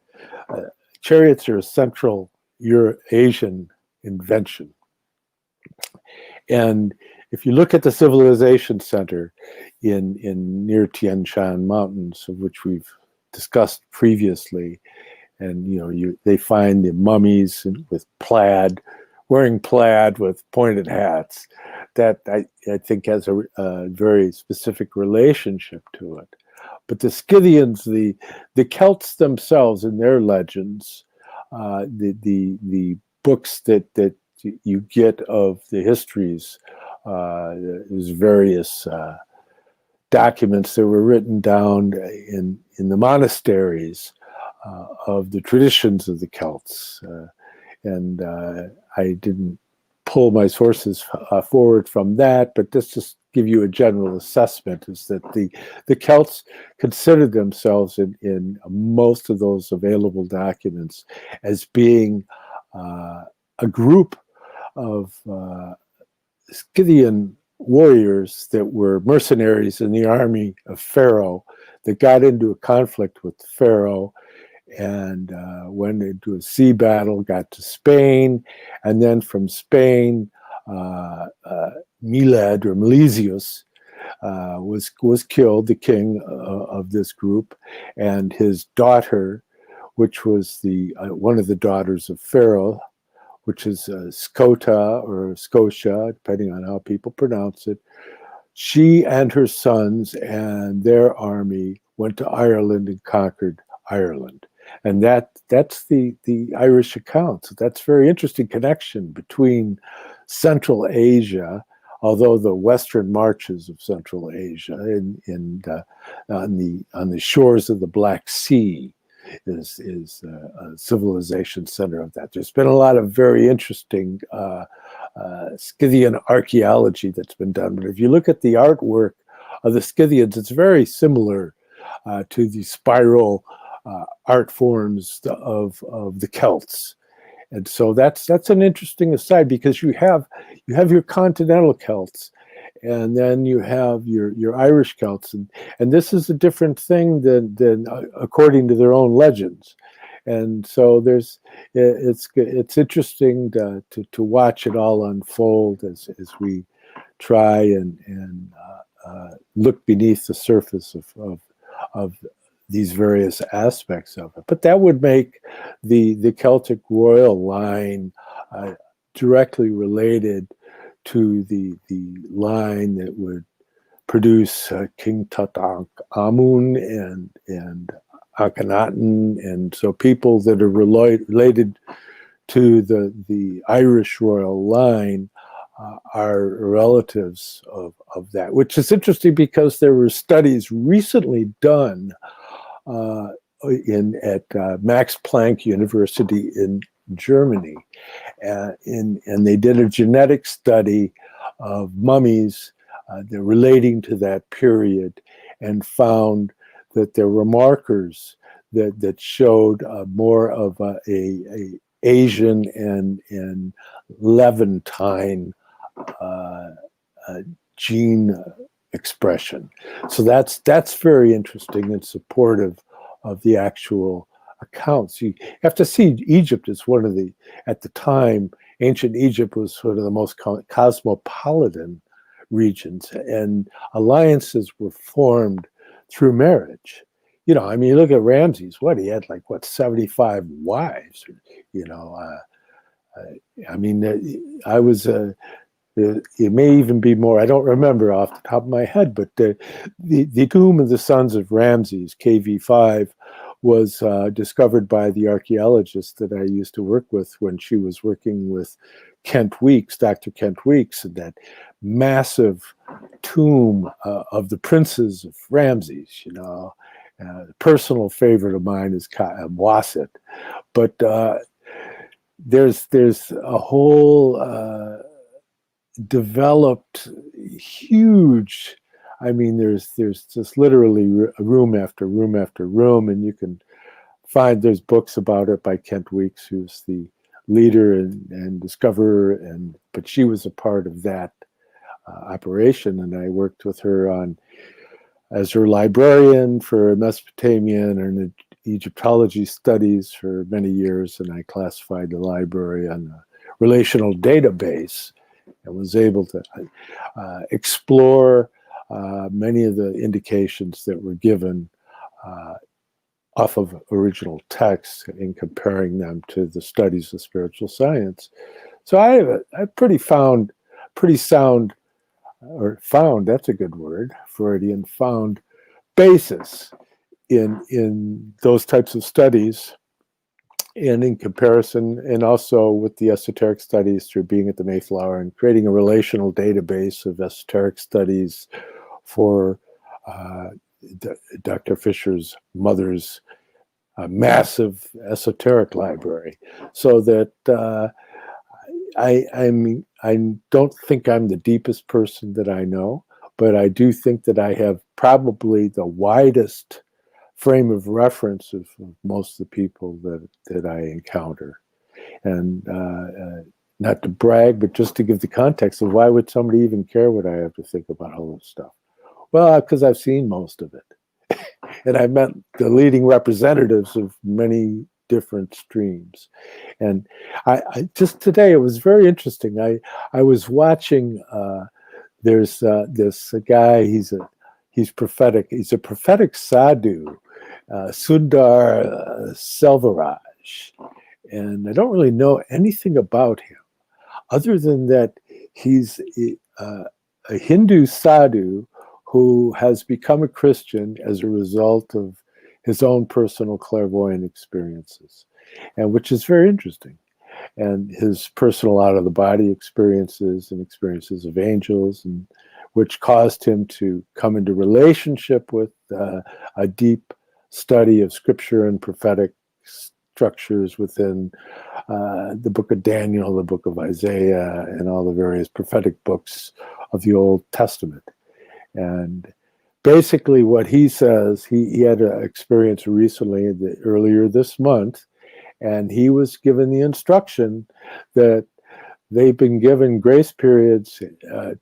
chariots are a Central Eurasian invention. And if you look at the civilization center in near Tian Shan Mountains, of which we've discussed previously, and they find the mummies with plaid, wearing plaid with pointed hats, that I think has a very specific relationship to it. But the Scythians, the Celts themselves, in their legends, the books that you get of the histories, there's various documents that were written down in the monasteries of the traditions of the Celts, and I didn't pull my sources forward from that, but just give you a general assessment, is that the Celts considered themselves in most of those available documents as being a group of Scythian warriors that were mercenaries in the army of Pharaoh that got into a conflict with Pharaoh and went into a sea battle, got to Spain, and then from Spain, Milad or Milesius was killed, the king of this group, and his daughter, which was one of the daughters of Pharaoh, which is Scota or Scotia, depending on how people pronounce it. She and her sons and their army went to Ireland and conquered Ireland. And that's the Irish account. So that's a very interesting connection between Central Asia, although the western marches of Central Asia on the shores of the Black Sea is a civilization center of that. There's been a lot of very interesting Scythian archaeology that's been done. But if you look at the artwork of the Scythians, it's very similar to the spiral art forms of the Celts. And so that's an interesting aside, because you have your continental Celts, and then you have your Irish Celts, and this is a different thing than according to their own legends. And so it's interesting to watch it all unfold as we try and look beneath the surface of these various aspects of it. But that would make the Celtic royal line directly related to the line that would produce King Tutankhamun and Akhenaten, and so people that are related to the Irish royal line are relatives of that, which is interesting because there were studies recently done at Max Planck University in Germany, and they did a genetic study of mummies relating to that period, and found that there were markers that showed more of a Asian and Levantine gene expression. So that's very interesting and supportive of the actual accounts. You have to see Egypt as one of at the time, ancient Egypt was sort of the most cosmopolitan regions, and alliances were formed through marriage. You look at Ramses, he had 75 wives, I was it may even be more. I don't remember off the top of my head, but the tomb of the sons of Ramses, KV5, was discovered by the archaeologist that I used to work with when she was working with Kent Weeks, Dr. Kent Weeks, and that massive tomb of the princes of Ramses. Personal favorite of mine is Wasit, but there's a whole developed huge, there's just literally room after room after room, and you can find there's books about it by Kent Weeks, who's the leader and discoverer, but she was a part of that operation, and I worked with her as her librarian for Mesopotamian and Egyptology studies for many years, and I classified the library on a relational database and was able to explore many of the indications that were given off of original texts and comparing them to the studies of spiritual science. So I have a pretty sound, or found, that's a good word, Freudian, found basis in those types of studies, and in comparison, and also with the esoteric studies through being at the Mayflower and creating a relational database of esoteric studies for Dr. Fisher's mother's massive esoteric library, so that I don't think I'm the deepest person that I know, but I do think that I have probably the widest frame of reference of most of the people that I encounter. And not to brag, but just to give the context of why would somebody even care what I have to think about all this stuff? Well, because I've seen most of it. And I've met the leading representatives of many different streams. And I just today, it was very interesting. I was watching, there's this guy, he's prophetic. He's a prophetic sadhu, Sundar Selvaraj. And I don't really know anything about him, other than that he's a Hindu sadhu who has become a Christian as a result of his own personal clairvoyant experiences, and which is very interesting. And his personal out-of-the-body experiences and experiences of angels, and which caused him to come into relationship with a deep study of scripture and prophetic structures within the book of Daniel, the book of Isaiah, and all the various prophetic books of the Old Testament. And basically what he says, he had an experience recently, earlier this month, and he was given the instruction that they've been given grace periods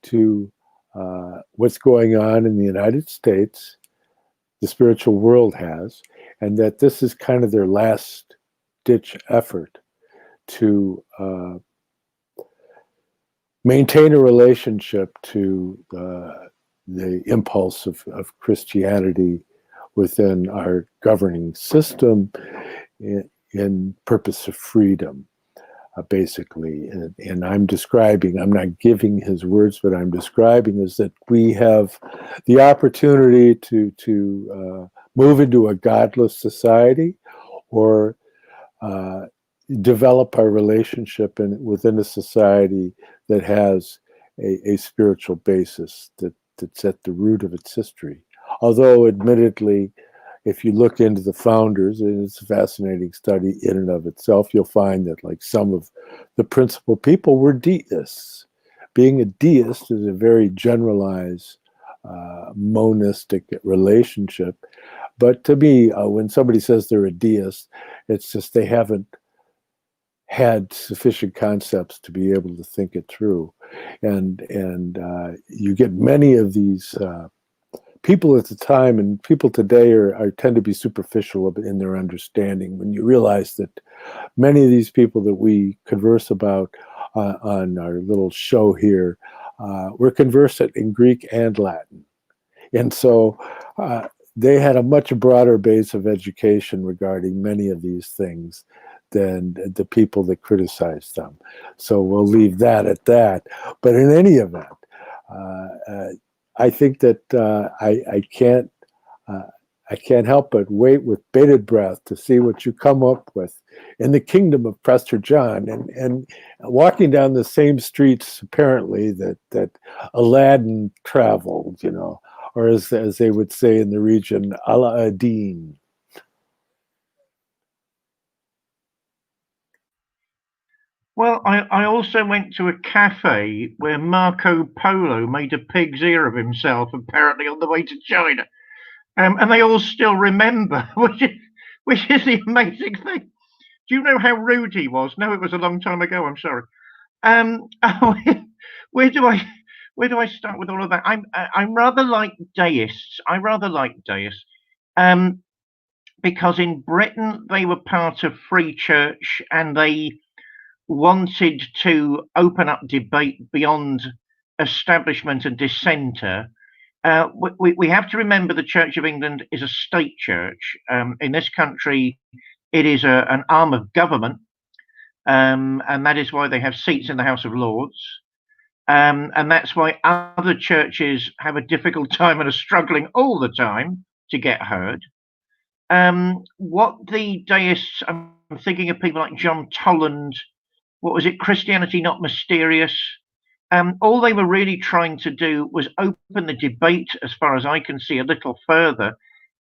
to what's going on in the United States, the spiritual world has, and that this is kind of their last ditch effort to maintain a relationship to the impulse of Christianity within our governing system in purpose of freedom, basically. And I'm not giving his words, but I'm describing is that we have the opportunity to move into a godless society, or develop our relationship within a society that has a spiritual basis that's at the root of its history. Although, admittedly, if you look into the founders, and it's a fascinating study in and of itself, you'll find that like some of the principal people were deists. Being a deist is a very generalized monistic relationship. But to me, when somebody says they're a deist, it's just they haven't had sufficient concepts to be able to think it through. And you get many of these people at the time, and people today tend to be superficial in their understanding, when you realize that many of these people that we converse about on our little show here were conversant in Greek and Latin. And so they had a much broader base of education regarding many of these things than the people that criticized them. So we'll leave that at that. But in any event, I think that I can't help but wait with bated breath to see what you come up with in the kingdom of Prester John, and walking down the same streets apparently that Aladdin traveled, or as they would say in the region, Aladdin. Well, I also went to a cafe where Marco Polo made a pig's ear of himself, apparently on the way to China. And they all still remember, which is the amazing thing. Do you know how rude he was? No, it was a long time ago. I'm sorry. Where do I start with all of that? I'm rather like deists. I rather like deists, because in Britain they were part of Free Church and they wanted to open up debate beyond establishment and dissenter. We have to remember the Church of England is a state church. In this country, it is an arm of government, and that is why they have seats in the House of Lords. And that's why other churches have a difficult time and are struggling all the time to get heard. What the deists, I'm thinking of people like John Tolland, what was it, Christianity Not Mysterious? All they were really trying to do was open the debate, as far as I can see, a little further.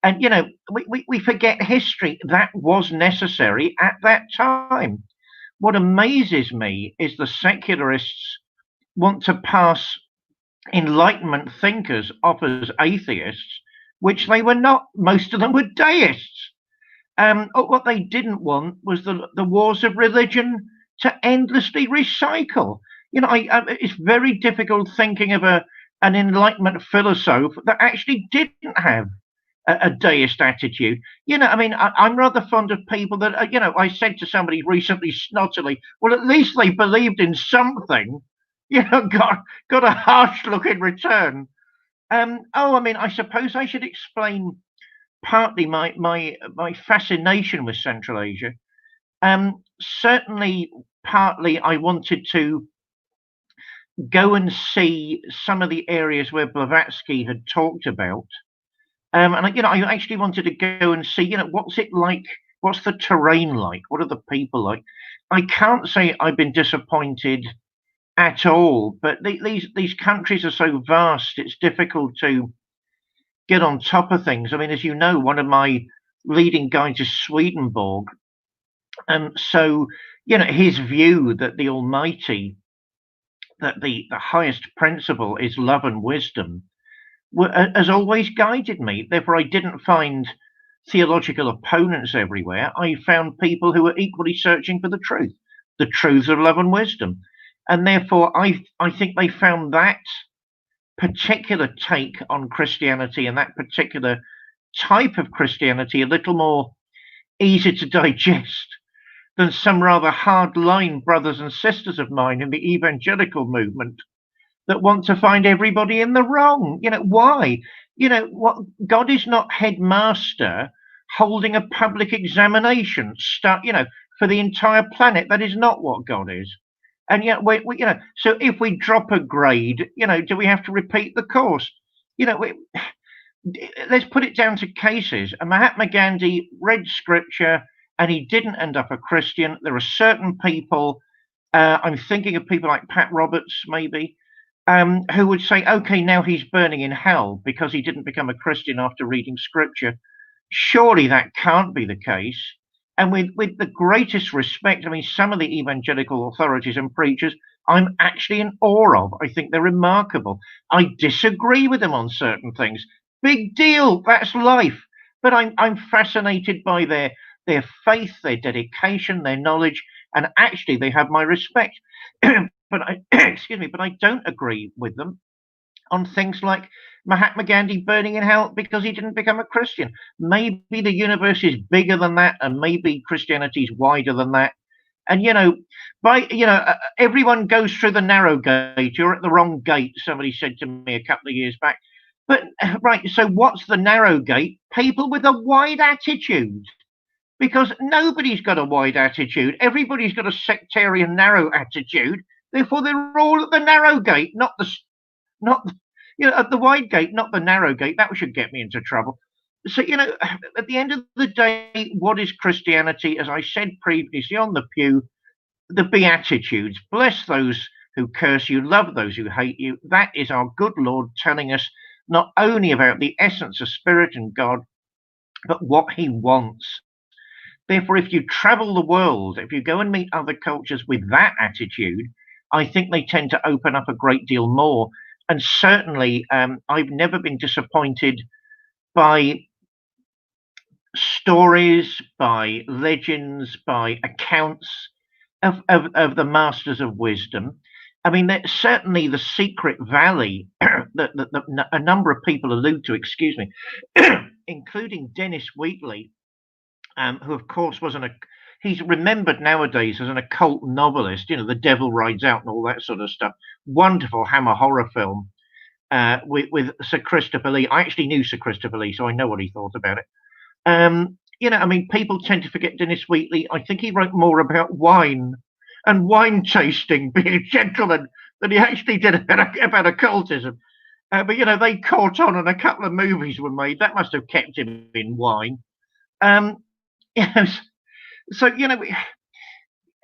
And, you know, we forget history. That was necessary at that time. What amazes me is the secularists want to pass Enlightenment thinkers off as atheists, which they were not. Most of them were deists. What they didn't want was the wars of religion to endlessly recycle. You know, it's very difficult thinking of an Enlightenment philosopher that actually didn't have a deist attitude. You know, I mean, I'm rather fond of people that, you know, I said to somebody recently snottily, well, at least they believed in something. You know, got a harsh look in return. I mean, I suppose I should explain partly my fascination with Central Asia. Certainly, partly I wanted to go and see some of the areas where Blavatsky had talked about. And, you know, I actually wanted to go and see, you know, what's it like? What's the terrain like? What are the people like? I can't say I've been disappointed at all, but these countries are so vast, it's difficult to get on top of things. I mean, as you know, one of my leading guides is Swedenborg. So, you know, his view that the Almighty, that the highest principle is love and wisdom, has always guided me. Therefore, I didn't find theological opponents everywhere. I found people who were equally searching for the truths of love and wisdom. And therefore, I think they found that particular take on Christianity and that particular type of Christianity a little more easy to digest than some rather hard-line brothers and sisters of mine in the evangelical movement that want to find everybody in the wrong. You know, why? You know, what? God is not headmaster holding a public examination, you know, for the entire planet. That is not what God is. And yet, we you know, so if we drop a grade, you know, do we have to repeat the course? You know, let's put it down to cases. Mahatma Gandhi read scripture and he didn't end up a Christian. There are certain people, I'm thinking of people like Pat Roberts, maybe, who would say, okay, now he's burning in hell because he didn't become a Christian after reading scripture. Surely that can't be the case. And with the greatest respect, I mean, some of the evangelical authorities and preachers, I'm actually in awe of. I think they're remarkable. I disagree with them on certain things. Big deal. That's life. But I'm fascinated by their faith, their dedication, their knowledge, and actually they have my respect. But excuse me, but I don't agree with them on things like Mahatma Gandhi burning in hell because he didn't become a Christian. Maybe the universe is bigger than that, and maybe Christianity is wider than that. And everyone goes through the narrow gate. You're at the wrong gate, somebody said to me a couple of years back. But right, so what's the narrow gate? People with a wide attitude. Because nobody's got a wide attitude. Everybody's got a sectarian narrow attitude. Therefore, they're all at the narrow gate, not at the wide gate, not the narrow gate. That should get me into trouble. So, you know, at the end of the day, what is Christianity? As I said previously on the pew, the Beatitudes. Bless those who curse you, love those who hate you. That is our good Lord telling us not only about the essence of spirit and God, but what he wants. Therefore, if you travel the world, if you go and meet other cultures with that attitude, I think they tend to open up a great deal more. And certainly, I've never been disappointed by stories, by legends, by accounts of the masters of wisdom. I mean, certainly the secret valley that a number of people allude to, excuse me, including Dennis Wheatley, who of course he's remembered nowadays as an occult novelist, you know, The Devil Rides Out and all that sort of stuff. Wonderful Hammer horror film with Sir Christopher Lee. I actually knew Sir Christopher Lee, so I know what he thought about it. You know, I mean, people tend to forget Dennis Wheatley. I think he wrote more about wine and wine tasting, being a gentleman, than he actually did about occultism. But, you know, they caught on and a couple of movies were made. That must have kept him in wine. Yes. So, you know,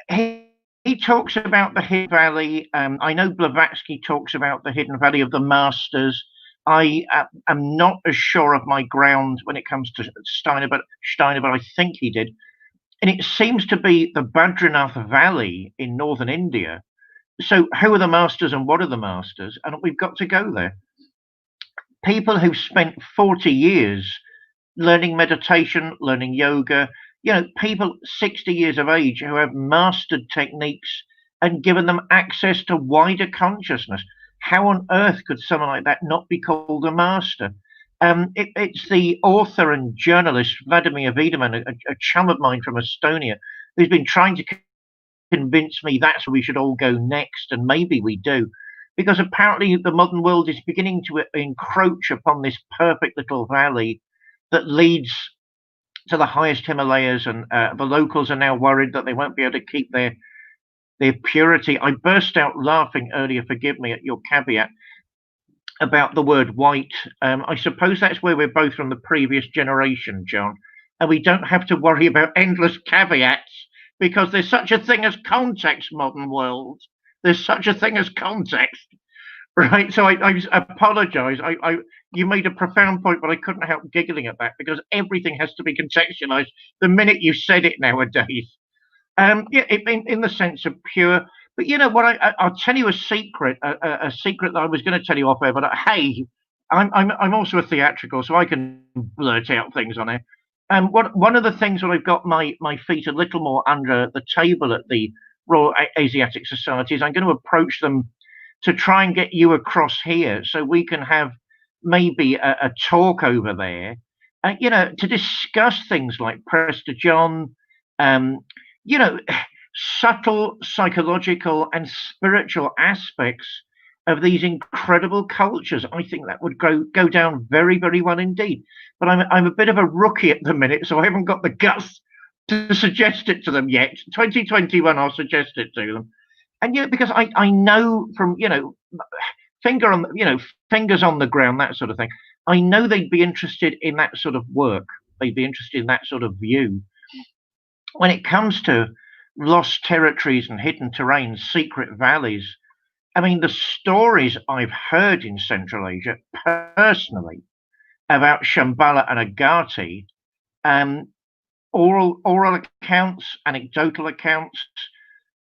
he talks about the Hidden Valley. I know Blavatsky talks about the Hidden Valley of the Masters. I am not as sure of my ground when it comes to Steiner, but I think he did. And it seems to be the Badrinath Valley in northern India. So who are the masters and what are the masters? And we've got to go there. People who've spent 40 years learning meditation, learning yoga, you know, people 60 years of age who have mastered techniques and given them access to wider consciousness. How on earth could someone like that not be called a master? It's the author and journalist Vladimir Wiedemann, a chum of mine from Estonia, who's been trying to convince me that's where we should all go next, and maybe we do, because apparently the modern world is beginning to encroach upon this perfect little valley that leads to the highest Himalayas, and the locals are now worried that they won't be able to keep their purity. I burst out laughing earlier, forgive me, at your caveat about the word white. I suppose that's where we're both from the previous generation, John, and we don't have to worry about endless caveats because there's such a thing as context, modern world. There's such a thing as context, right? So I apologize. You made a profound point, but I couldn't help giggling at that because everything has to be contextualized the minute you said it nowadays. Yeah, in the sense of pure. But you know what? I'll tell you a secret that I was going to tell you off air. But hey, I'm also a theatrical, so I can blurt out things on air. And one of the things that I've got my feet a little more under the table at the Royal Asiatic Society is I'm going to approach them to try and get you across here so we can have maybe a talk over there, you know, to discuss things like Prester John, you know, subtle psychological and spiritual aspects of these incredible cultures. I think that would go down very, very well indeed. But I'm a bit of a rookie at the minute, so I haven't got the guts to suggest it to them yet. 2021, I'll suggest it to them. And yeah, because I know from, you know, fingers on the ground, that sort of thing. I know they'd be interested in that sort of work. They'd be interested in that sort of view. When it comes to lost territories and hidden terrains, secret valleys, I mean, the stories I've heard in Central Asia personally about Shambhala and Agati, oral accounts, anecdotal accounts,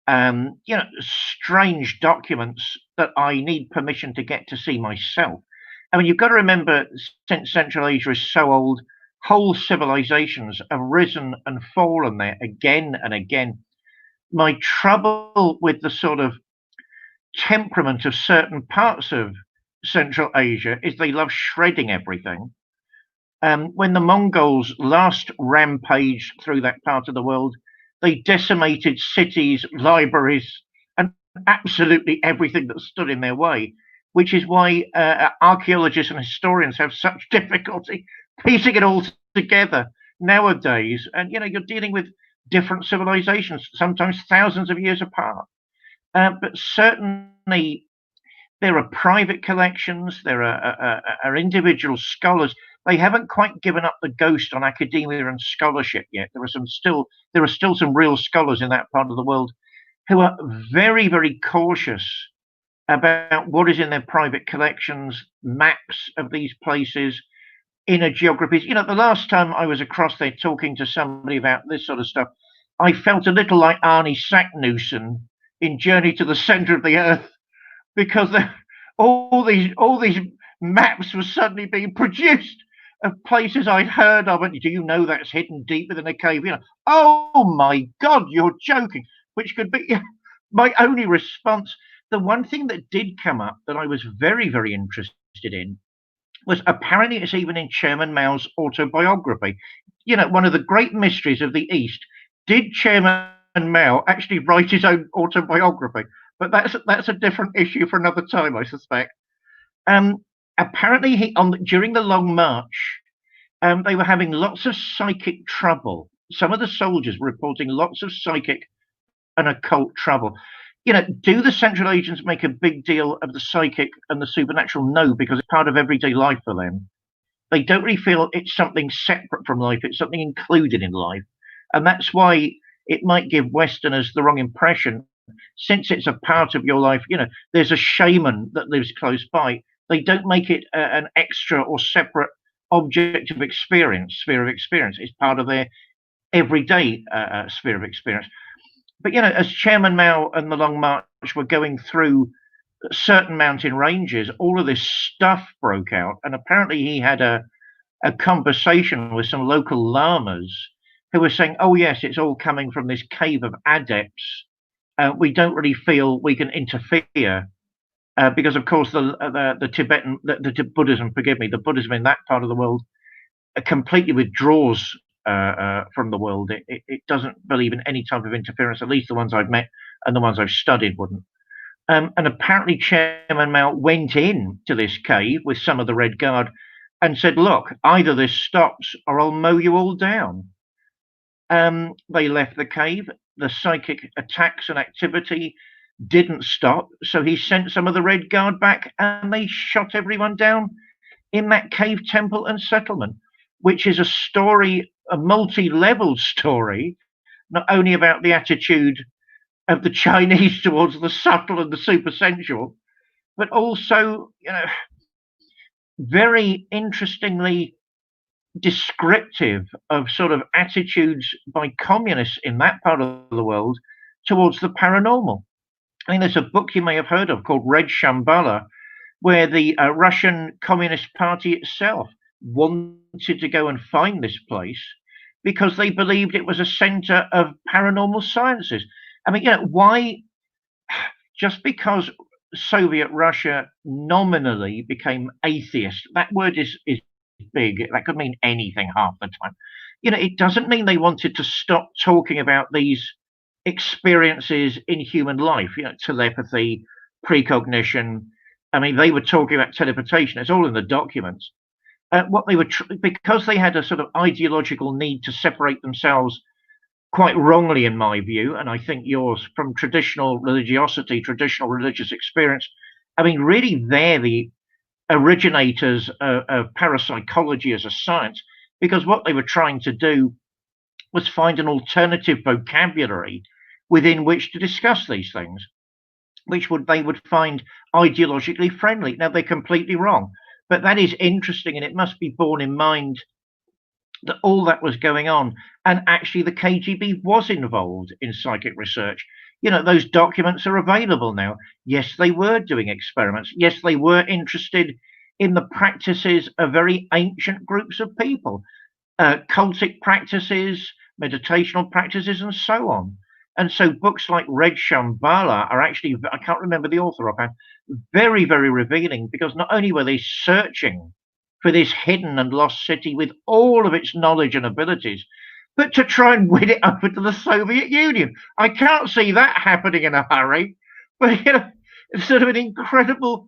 you know, strange documents that I need permission to get to see myself. I mean, you've got to remember, since Central Asia is so old, whole civilizations have risen and fallen there again and again. My trouble with the sort of temperament of certain parts of Central Asia is they love shredding everything. When the Mongols last rampaged through that part of the world, they decimated cities, libraries, and absolutely everything that stood in their way, which is why archaeologists and historians have such difficulty piecing it all together nowadays. And, you know, you're dealing with different civilizations, sometimes thousands of years apart. But certainly there are private collections, there are individual scholars. They haven't quite given up the ghost on academia and scholarship yet. There are still some real scholars in that part of the world who are very, very cautious about what is in their private collections, maps of these places, inner geographies. You know, the last time I was across there talking to somebody about this sort of stuff, I felt a little like Arnie Saknussemm in Journey to the Center of the Earth, because all these maps were suddenly being produced of places I'd heard of. And do you know that's hidden deep within a cave? You know, oh my God, you're joking. Which could be my only response. The one thing that did come up that I was very, very interested in was apparently it's even in Chairman Mao's autobiography. You know, one of the great mysteries of the East. Did Chairman Mao actually write his own autobiography? But that's a different issue for another time, I suspect. Apparently, during the Long March, they were having lots of psychic trouble. Some of the soldiers were reporting lots of psychic and occult trouble. You know, do the Central Agents make a big deal of the psychic and the supernatural? No, because it's part of everyday life for them. They don't really feel it's something separate from life. It's something included in life. And that's why it might give Westerners the wrong impression. Since it's a part of your life, you know, there's a shaman that lives close by. They don't make it an extra or separate object of experience, sphere of experience. It's part of their everyday sphere of experience. But, you know, as Chairman Mao and the Long March were going through certain mountain ranges, all of this stuff broke out. And apparently he had a conversation with some local lamas who were saying, oh, yes, it's all coming from this cave of adepts. We don't really feel we can interfere because, of course, the Tibetan, the Buddhism, forgive me, the Buddhism in that part of the world completely withdraws from the world. It doesn't believe in any type of interference, at least the ones I've met and the ones I've studied wouldn't. And apparently Chairman Mao went in to this cave with some of the Red Guard and said, look, either this stops or I'll mow you all down. They left the cave. The psychic attacks and activity didn't stop. So he sent some of the Red Guard back and they shot everyone down in that cave temple and settlement, which is a story, a multi-level story, not only about the attitude of the Chinese towards the subtle and the supersensual, but also, you know, very interestingly descriptive of sort of attitudes by communists in that part of the world towards the paranormal. I mean, there's a book you may have heard of called Red Shambhala, where the Russian Communist Party itself wanted to go and find this place because they believed it was a center of paranormal sciences. I mean, you know, why? Just because Soviet Russia nominally became atheist, that word is big. That could mean anything half the time. You know, it doesn't mean they wanted to stop talking about these experiences in human life, you know, telepathy, precognition. I mean, they were talking about teleportation. It's all in the documents. What they were, because they had a sort of ideological need to separate themselves, quite wrongly in my view, and I think yours, from traditional religiosity, traditional religious experience. I mean, really, they're the originators of parapsychology as a science, because what they were trying to do was find an alternative vocabulary within which to discuss these things, which they would find ideologically friendly. Now, they're completely wrong, but that is interesting, and it must be borne in mind that all that was going on, and actually the KGB was involved in psychic research. You know, those documents are available now. Yes, they were doing experiments. Yes, they were interested in the practices of very ancient groups of people, cultic practices, meditational practices, and so on. And so books like Red Shambhala are actually, I can't remember the author offhand, very, very revealing, because not only were they searching for this hidden and lost city with all of its knowledge and abilities, but to try and win it over to the Soviet Union. I can't see that happening in a hurry, but you know, it's sort of an incredible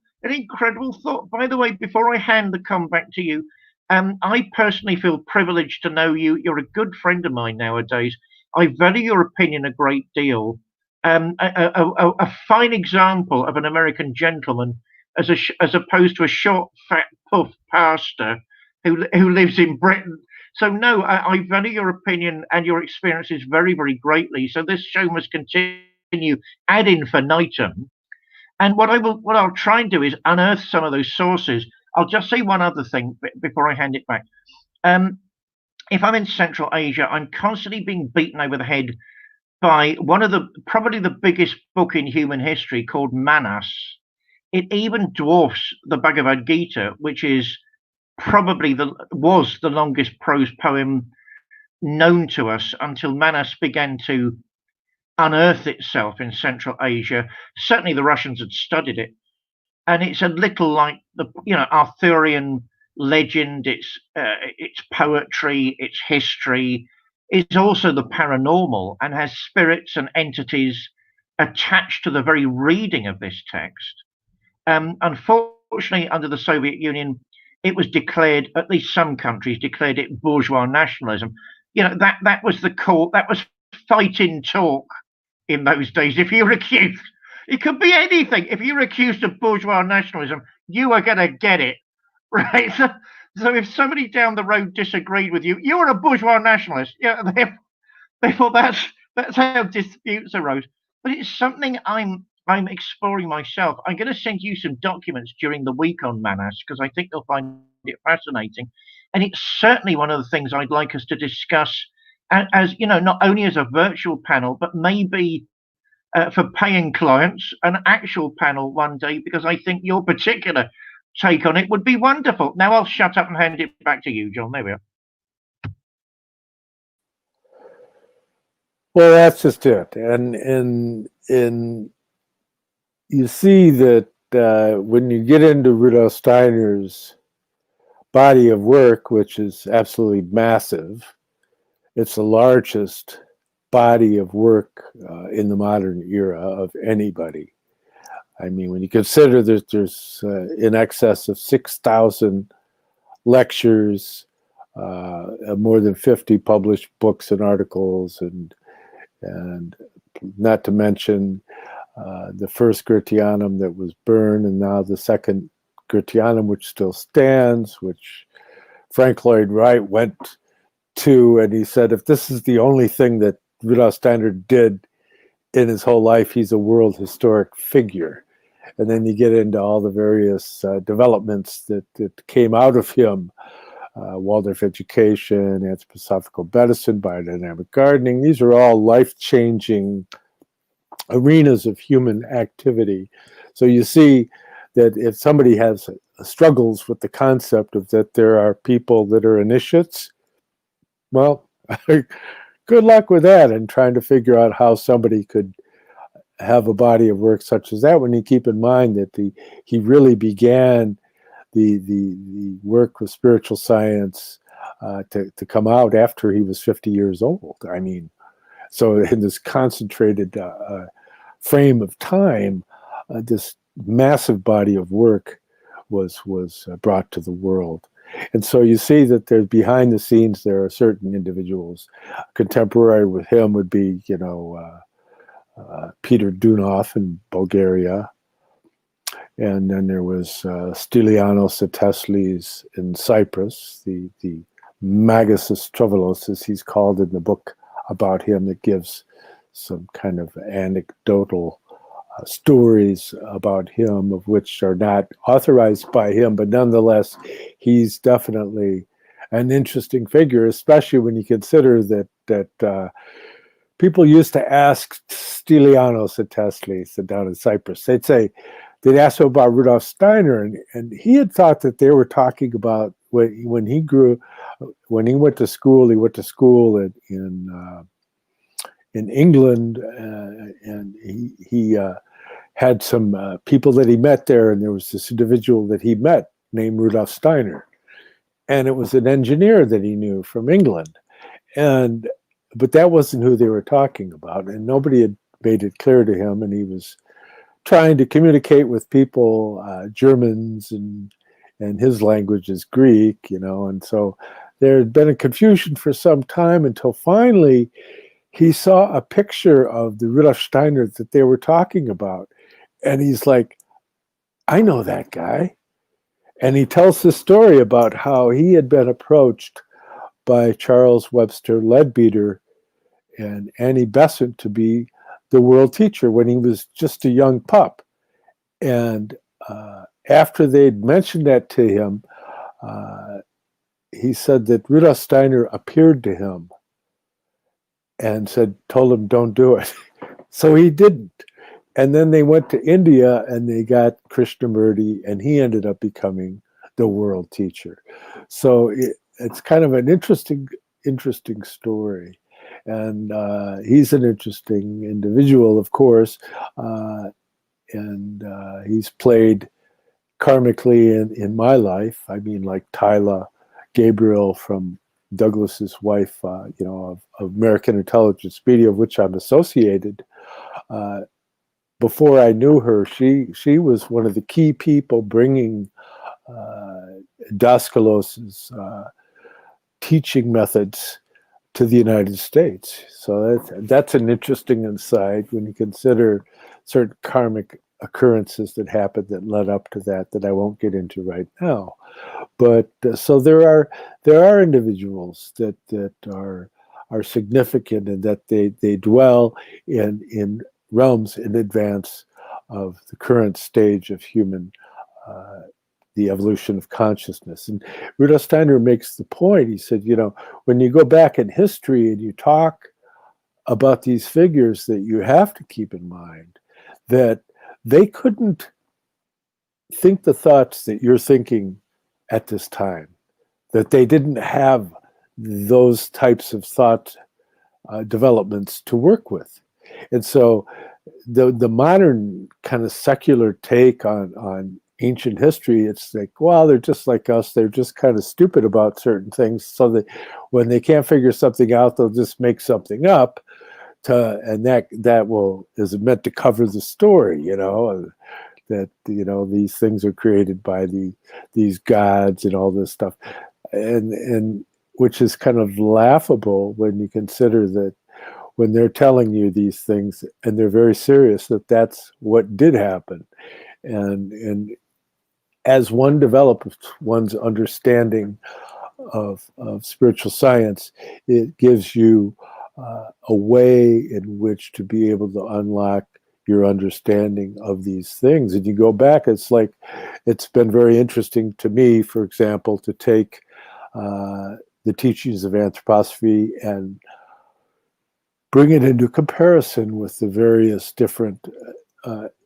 thought. By the way, before I hand the com back to you, I personally feel privileged to know you. You're a good friend of mine nowadays. I value your opinion a great deal. A fine example of an American gentleman as opposed to a short, fat, puff pastor who lives in Britain. So no, I value your opinion and your experiences very, very greatly. So this show must continue ad infinitum. And what I'll try and do is unearth some of those sources. I'll just say one other thing before I hand it back. If I'm in Central Asia, I'm constantly being beaten over the head by probably the biggest book in human history called Manas. It even dwarfs the Bhagavad Gita, which is probably was the longest prose poem known to us until Manas began to unearth itself in Central Asia. Certainly the Russians had studied it. And it's a little like the Arthurian legend. It's poetry, its history. It's also the paranormal and has spirits and entities attached to the very reading of this text. Unfortunately, under the Soviet Union, it was declared, at least some countries declared it bourgeois nationalism. That was the call. That was fighting talk in those days. If you were accused, it could be anything. If you were accused of bourgeois nationalism, you were going to get it, right? So if somebody down the road disagreed with you, you were a bourgeois nationalist. Yeah, therefore that's how disputes arose. But it's something I'm exploring myself. I'm going to send you some documents during the week on Manas because I think you'll find it fascinating, and it's certainly one of the things I'd like us to discuss as not only as a virtual panel, but maybe for paying clients, an actual panel one day, because I think your particular take on it would be wonderful. Now I'll shut up and hand it back to you, John. There we are. Well, that's just it. And you see that when you get into Rudolf Steiner's body of work, which is absolutely massive, it's the largest body of work in the modern era of anybody. I mean, when you consider that there's in excess of 6,000 lectures, more than 50 published books and articles, and not to mention the first Gratianum that was burned, and now the second Gratianum, which still stands, which Frank Lloyd Wright went to, and he said, if this is the only thing that Rudolf Steiner did in his whole life, he's a world historic figure. And then you get into all the various developments that came out of him, Waldorf education, anthroposophical medicine, biodynamic gardening. These are all life-changing arenas of human activity. So you see that if somebody has struggles with the concept of that there are people that are initiates, well, good luck with that and trying to figure out how somebody could have a body of work such as that, when you keep in mind that he really began the work with spiritual science to come out after he was 50 years old. I mean, so in this concentrated frame of time, this massive body of work was brought to the world. And so you see that there's behind the scenes, there are certain individuals. Contemporary with him would be, Peter Dunov in Bulgaria. And then there was Stylianos Ateslis in Cyprus, the Magus Trovolos, as he's called in the book about him, that gives some kind of anecdotal stories about him, of which are not authorized by him, but nonetheless, he's definitely an interesting figure, especially when you consider that people used to ask Stylianos Ateslis down in Cyprus. They'd ask him about Rudolf Steiner, and he had thought that they were talking about when he went to school. He went to school in England, and he had some people that he met there, and there was this individual that he met named Rudolf Steiner, and it was an engineer that he knew from England, but that wasn't who they were talking about, and nobody had made it clear to him, and he was trying to communicate with people, Germans, and his language is Greek, and so there had been a confusion for some time until finally he saw a picture of the Rudolf Steiner that they were talking about. And he's like, I know that guy. And he tells the story about how he had been approached by Charles Webster Leadbeater and Annie Besant to be the world teacher when he was just a young pup. And after they'd mentioned that to him, he said that Rudolf Steiner appeared to him and told him, don't do it. So he didn't. And then they went to India and they got Krishnamurti, and he ended up becoming the world teacher. So it's kind of an interesting story. And he's an interesting individual, of course, and he's played karmically in my life. I mean, like Tyler Gabriel from Douglas's wife, of American Intelligence Media, of which I'm associated. Before I knew her, she was one of the key people bringing Daskalos's teaching methods to the United States. So that's an interesting insight when you consider certain karmic occurrences that happened that led up to that I won't get into right now. But so there are individuals that are significant and that they dwell in realms in advance of the current stage of human the evolution of consciousness. And Rudolf Steiner makes the point. He said, when you go back in history and you talk about these figures, that you have to keep in mind that they couldn't think the thoughts that you're thinking at this time, that they didn't have those types of thought developments to work with. And so the modern kind of secular take on ancient history, it's like, well, they're just like us. They're just kind of stupid about certain things. So that when they can't figure something out, they'll just make something up. And that is meant to cover the story, that these things are created by these gods and all this stuff, and which is kind of laughable when you consider that when they're telling you these things and they're very serious, that's what did happen. And as one develops one's understanding of spiritual science, it gives you a way in which to be able to unlock your understanding of these things. And you go back, it's been very interesting to me, for example, to take the teachings of anthroposophy and bring it into comparison with the various different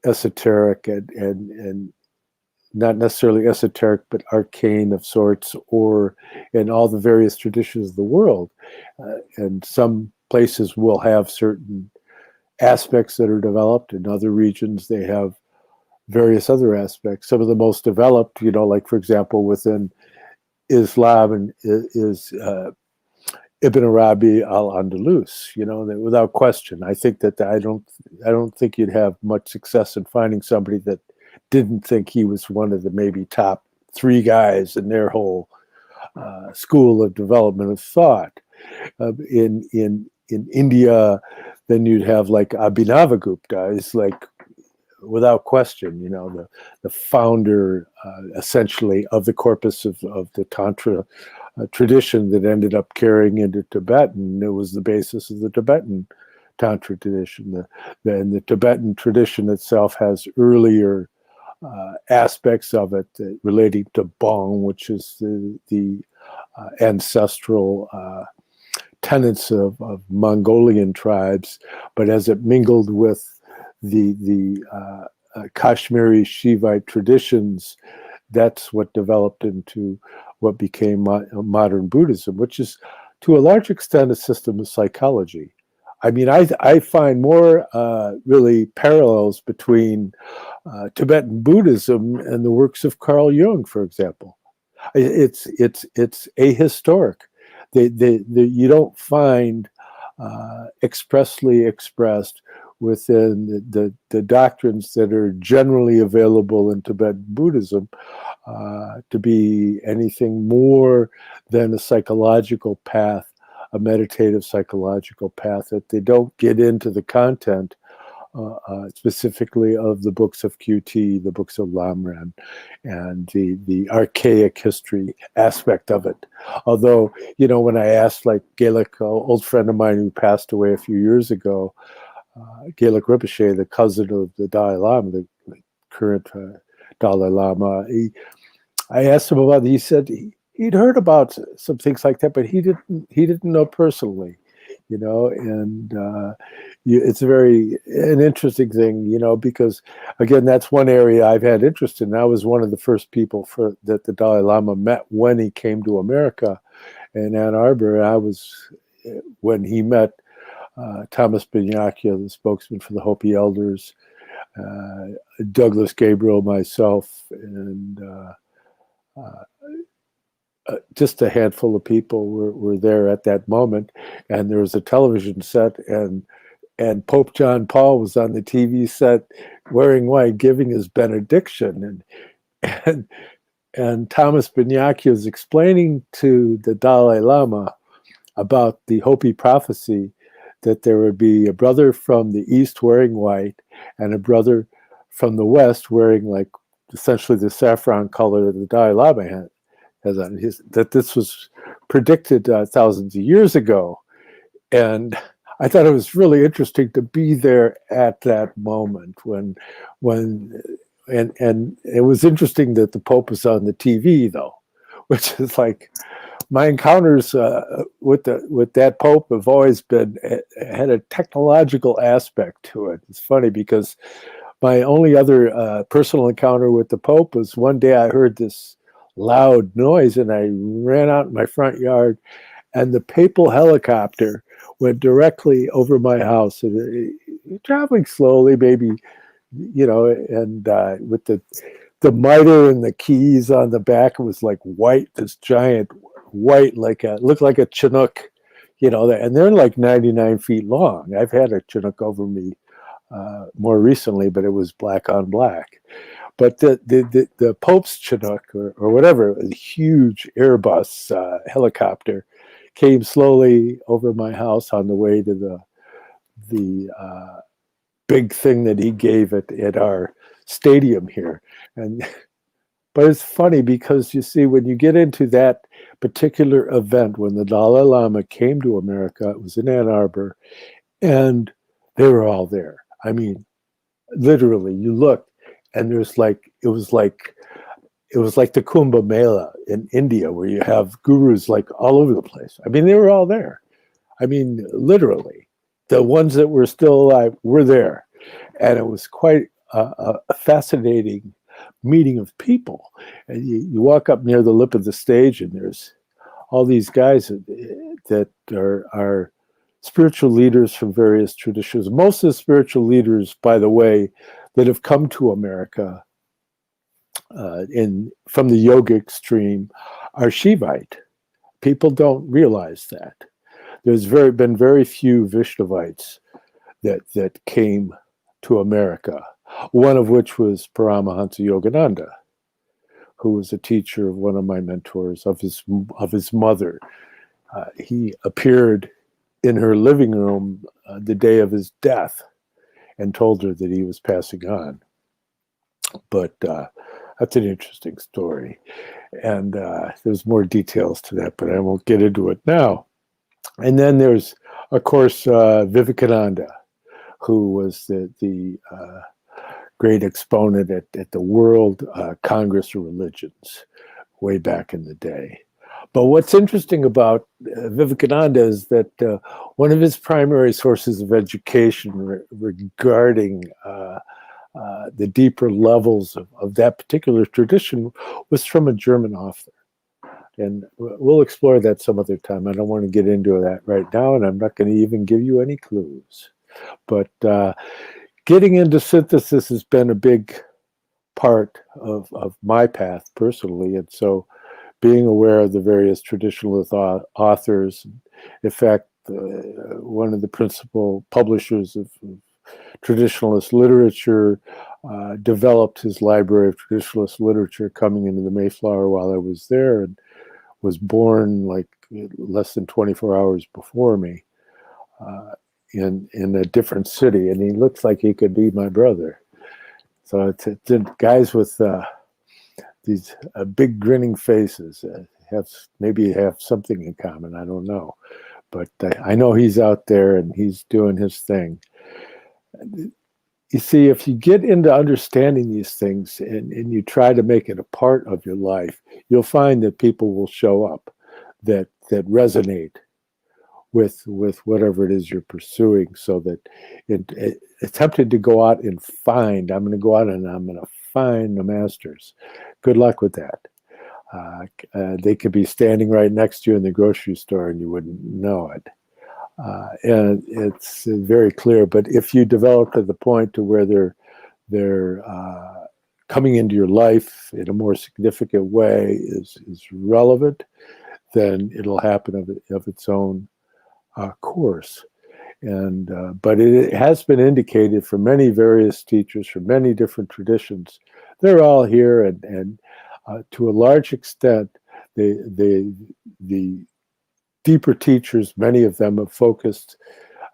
esoteric and not necessarily esoteric, but arcane of sorts, or in all the various traditions of the world. And some places will have certain aspects that are developed. In other regions, they have various other aspects. Some of the most developed, like, for example, within Islam is Ibn Arabi al-Andalus, that without question. I think that I don't think you'd have much success in finding somebody that didn't think he was one of the maybe top 3 guys in their whole school of development of thought. In India, then you'd have like Abhinavagupta is like, without question, the founder essentially of the corpus of the Tantra tradition that ended up carrying into Tibetan. It was the basis of the Tibetan Tantra tradition. And the Tibetan tradition itself has earlier aspects of it relating to Bong, which is the ancestral tenets of Mongolian tribes, but as it mingled with the Kashmiri Shivite traditions, that's what developed into what became modern Buddhism, which is to a large extent a system of psychology. I mean, I find more really parallels between Tibetan Buddhism and the works of Carl Jung, for example. It's ahistoric. You don't find expressly expressed within the doctrines that are generally available in Tibetan Buddhism to be anything more than a psychological path, a meditative psychological path, that they don't get into the content specifically of the books of QT, the books of Lamran, and the archaic history aspect of it. Although, when I asked, like, Gaelic, an old friend of mine who passed away a few years ago, Gaelic Rinpoche, the cousin of the Dalai Lama, the current Dalai Lama, I asked him about it. He said he'd heard about some things like that, but he didn't know personally, and it's an interesting thing, because again, that's one area I've had interest in. I was one of the first people that the Dalai Lama met when he came to America in Ann Arbor. When he met Thomas Binyakya, the spokesman for the Hopi elders, Douglas Gabriel, myself, and just a handful of people were there at that moment, and there was a television set, and Pope John Paul was on the TV set wearing white, giving his benediction, and Thomas Binyakya was explaining to the Dalai Lama about the Hopi prophecy that there would be a brother from the east wearing white and a brother from the west wearing like essentially the saffron color that the Dalai Lama has on that this was predicted thousands of years ago. And I thought it was really interesting to be there at that moment when it was interesting that the Pope was on the TV though, which is like, my encounters with that Pope have always had a technological aspect to it. It's funny because my only other personal encounter with the Pope was one day I heard this loud noise and I ran out in my front yard, and the papal helicopter went directly over my house, and traveling slowly, maybe, and with the mitre and the keys on the back, it was like white, this giant white, looked like a Chinook, and they're like 99 feet long. I've had a Chinook over me more recently, but it was black on black. But the Pope's Chinook or whatever, a huge Airbus helicopter, came slowly over my house on the way to the big thing that he gave at our stadium here. But it's funny because you see, when you get into that particular event, when the Dalai Lama came to America, it was in Ann Arbor, and they were all there. I mean, literally, you looked, and it was like the Kumbh Mela in India, where you have gurus like all over the place. I mean, they were all there. I mean, literally, the ones that were still alive were there, and it was quite a fascinating meeting of people. And you walk up near the lip of the stage, and there's all these guys that are spiritual leaders from various traditions. Most of the spiritual leaders, by the way, that have come to America from the yogic stream are Shivite. People don't realize that. There's been very few Vaishnavites that came to America, one of which was Paramahansa Yogananda, who was a teacher of one of my mentors, of his mother. He appeared in her living room the day of his death and told her that he was passing on. But that's an interesting story. And there's more details to that, but I won't get into it now. And then there's, of course, Vivekananda, who was the great exponent at the World Congress of Religions way back in the day. But what's interesting about Vivekananda is that one of his primary sources of education regarding the deeper levels of that particular tradition was from a German author. And we'll explore that some other time. I don't want to get into that right now, and I'm not going to even give you any clues. But getting into synthesis has been a big part of my path personally. And so being aware of the various traditionalist authors, in fact, one of the principal publishers of traditionalist literature developed his library of traditionalist literature coming into the Mayflower while I was there, and was born like less than 24 hours before me in a different city, and he looks like he could be my brother. So it's guys with these big grinning faces maybe have something in common. I don't know, but I know he's out there and he's doing his thing. You see, if you get into understanding these things and you try to make it a part of your life, you'll find that people will show up that resonate with whatever it is you're pursuing, so that attempting to go out and find, I'm going to go out and I'm going to find the masters. Good luck with that. They could be standing right next to you in the grocery store and you wouldn't know it. And it's very clear. But if you develop to the point to where they're coming into your life in a more significant way is relevant, then it'll happen of its own course. And but it has been indicated from many various teachers from many different traditions. They're all here, and to a large extent, the deeper teachers, many of them have focused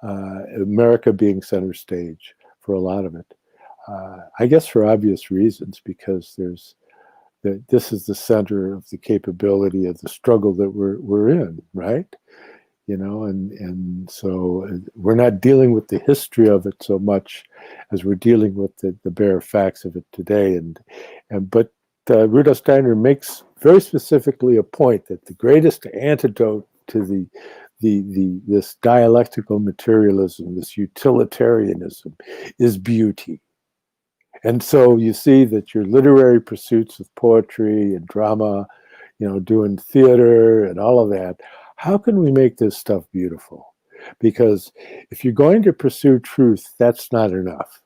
America being center stage for a lot of it. I guess for obvious reasons, because this is the center of the capability of the struggle that we're in, right? You know, and so we're not dealing with the history of it so much as we're dealing with the bare facts of it today. But Rudolf Steiner makes very specifically a point that the greatest antidote to this dialectical materialism, this utilitarianism, is beauty. And so you see that your literary pursuits of poetry and drama, you know, doing theater and all of that, how can we make this stuff beautiful? Because if you're going to pursue truth, that's not enough.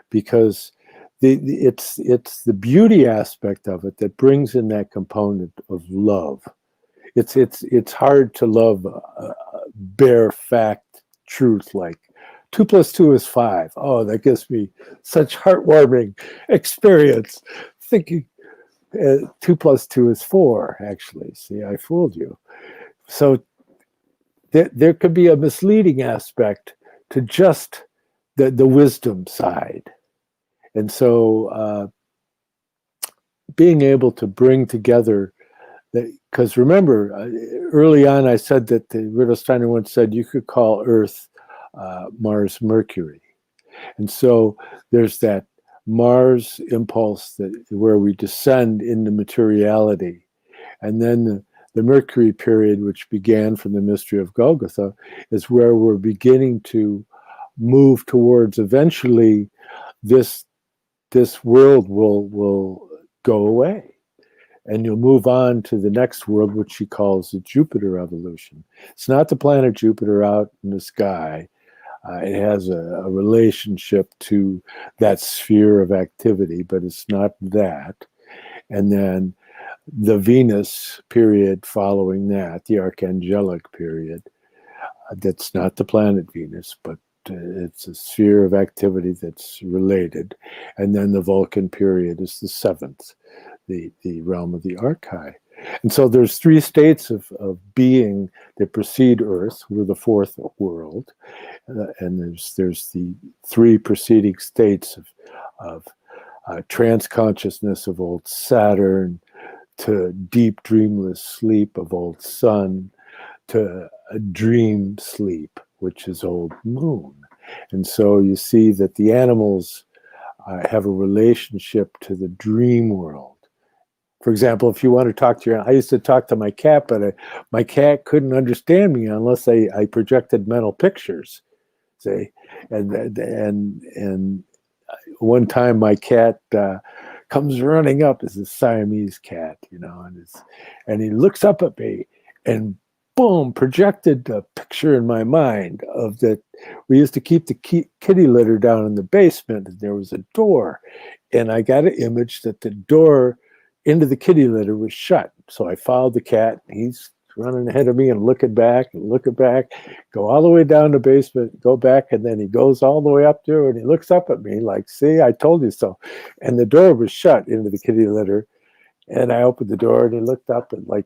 Because it's the beauty aspect of it that brings in that component of love. It's hard to love bare fact truth like 2 + 2 is 5. Oh, that gives me such heartwarming experience thinking 2 + 2 is 4, actually. See, I fooled you. So there could be a misleading aspect to just the wisdom side. And so being able to bring together, because remember, early on I said that Rudolf Steiner once said you could call Earth Mars Mercury. And so there's that Mars impulse where we descend into materiality. And then the Mercury period, which began from the mystery of Golgotha, is where we're beginning to move towards eventually this world will go away. And you'll move on to the next world, which he calls the Jupiter evolution. It's not the planet Jupiter out in the sky. It has a relationship to that sphere of activity, but it's not that. And then the Venus period following that, the archangelic period, that's not the planet Venus, but it's a sphere of activity that's related. And then the Vulcan period is the 7th, the realm of the archai. And so there's 3 states of being that precede Earth. We're the 4th world. And there's the 3 preceding states of trance consciousness of old Saturn, to deep dreamless sleep of old Sun, to a dream sleep, which is old Moon. And so you see that the animals have a relationship to the dream world. For example, if you want to talk to I used to talk to my cat, but my cat couldn't understand me unless I projected mental pictures. See, and one time my cat comes running up as a Siamese cat, you know, and he looks up at me and boom, projected a picture in my mind of that. We used to keep the kitty litter down in the basement, and there was a door, and I got an image that the door into the kitty litter was shut. So I followed the cat, and he's running ahead of me and looking back, go all the way down the basement, go back, and then he goes all the way up there and he looks up at me like, see, I told you so. And the door was shut into the kitty litter, and I opened the door and he looked up and like,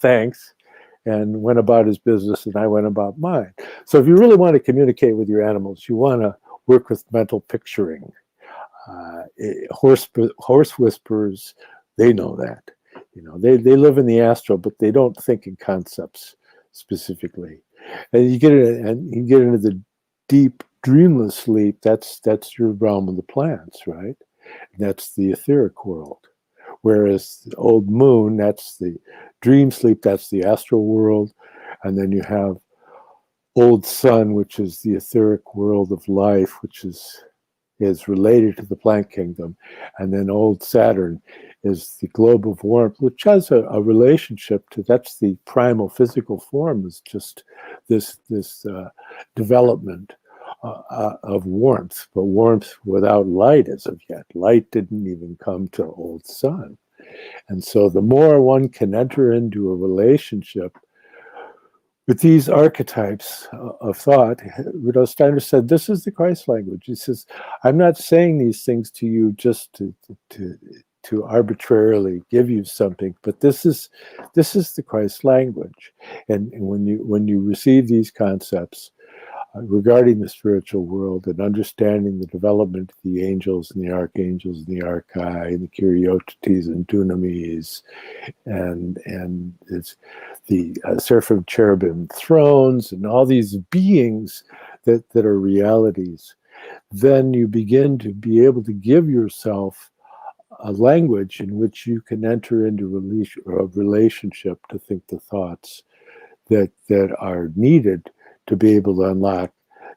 thanks, and went about his business, and I went about mine. So if you really want to communicate with your animals, you want to work with mental picturing. Horse whisperers, they know that. You know, they live in the astral, but they don't think in concepts specifically. And you get into the deep dreamless sleep. That's your realm of the plants, right? And that's the etheric world. Whereas the old Moon, that's the dream sleep. That's the astral world. And then you have Old Sun, which is the etheric world of life, which is related to the plant kingdom, and then Old Saturn is the globe of warmth, which has a relationship to, that's the primal physical form, is just this development of warmth, but warmth without light as of yet. Light didn't even come to Old Sun. And so the more one can enter into a relationship with these archetypes of thought, Rudolf Steiner said, this is the Christ language. He says, I'm not saying these things to you just to arbitrarily give you something, but this is the Christ language. And when you receive these concepts regarding the spiritual world and understanding the development of the angels and the archangels and the archai and the curiotities and dunamis and it's the seraphim, cherubim thrones and all these beings that are realities, then you begin to be able to give yourself a language in which you can enter into a relationship to think the thoughts that are needed to be able to unlock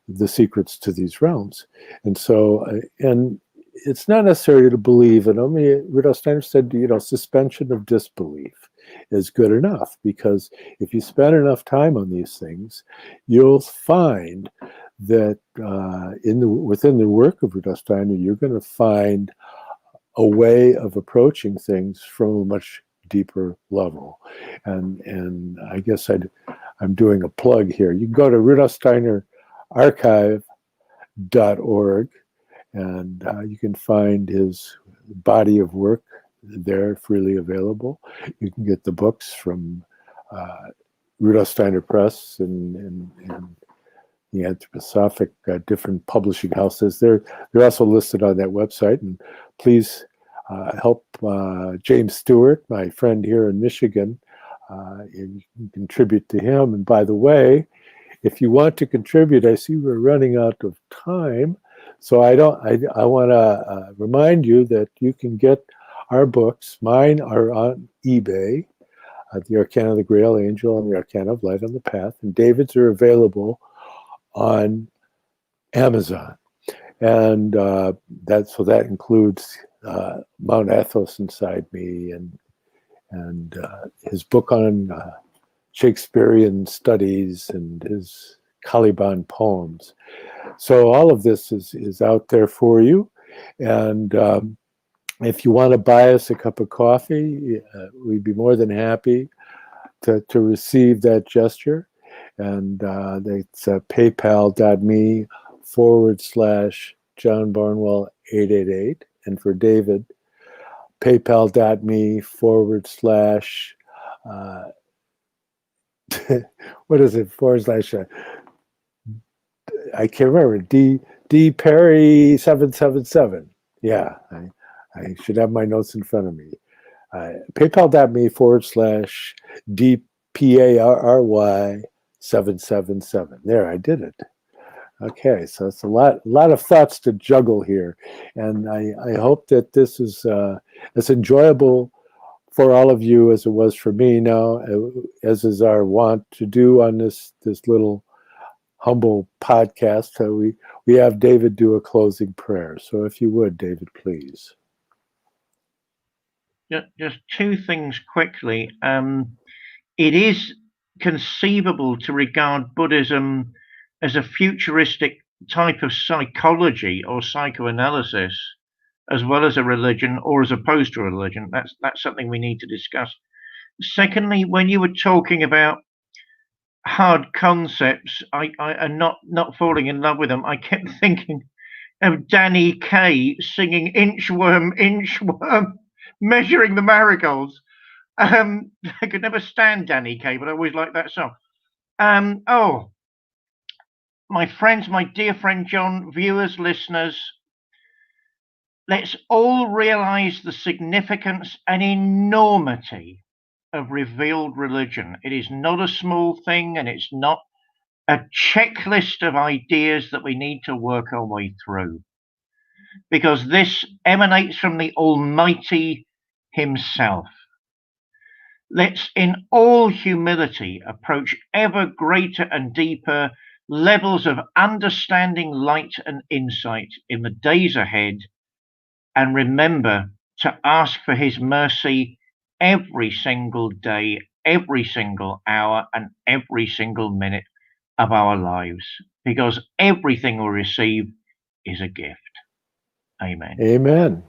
the secrets to these realms. And so, and it's not necessary to believe, and only Rudolf Steiner said, suspension of disbelief is good enough, because if you spend enough time on these things, you'll find that within the work of Rudolf Steiner, you're going to find a way of approaching things from a much deeper level. And I guess I'm doing a plug here. You can go to rudolfsteinerarchive.org, and you can find his body of work there freely available. You can get the books from Rudolf Steiner Press and the Anthroposophic different publishing houses. They're also listed on that website. And please help James Stewart, my friend here in Michigan, and you can contribute to him. And by the way, if you want to contribute, I see we're running out of time. So I want to remind you that you can get our books. Mine are on eBay, the Arcana of the Grail Angel and the Arcana of Light on the Path. And David's are available on Amazon. And that includes Mount Athos Inside Me and his book on Shakespearean studies and his Caliban poems. So all of this is out there for you. And if you want to buy us a cup of coffee, we'd be more than happy to receive that gesture. And it's paypal.me/John Barnwell 888. And for David, paypal.me/ what is it, / I can't remember, D Parry 777. Yeah, I should have my notes in front of me. PayPal.me / DPARRY 777. There, I did it. Okay, so it's a lot of thoughts to juggle here, and I hope that this is as enjoyable for all of you as it was for me. Now, as is our wont to do on this little humble podcast, we have David do a closing prayer. So if you would, David, please. Just two things quickly. It is conceivable to regard Buddhism as a futuristic type of psychology or psychoanalysis, as well as a religion, or as opposed to a religion. That's something we need to discuss. Secondly, when you were talking about hard concepts, and not falling in love with them, I kept thinking of Danny Kaye singing "Inchworm, Inchworm," measuring the marigolds. I could never stand Danny Kaye, but I always liked that song. My friends, my dear friend John, viewers, listeners, let's all realize the significance and enormity of revealed religion. It is not a small thing, and it's not a checklist of ideas that we need to work our way through, because this emanates from the Almighty himself. Let's, in all humility, approach ever greater and deeper levels of understanding, light, and insight in the days ahead. And remember to ask for his mercy every single day, every single hour, and every single minute of our lives, because everything we receive is a gift. Amen. Amen.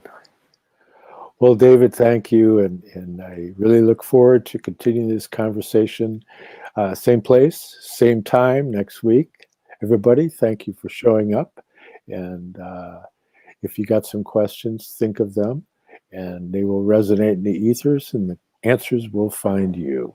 Well, David, thank you. And I really look forward to continuing this conversation. Same place, same time next week. Everybody, thank you for showing up. And if you got some questions, think of them, and they will resonate in the ethers, and the answers will find you.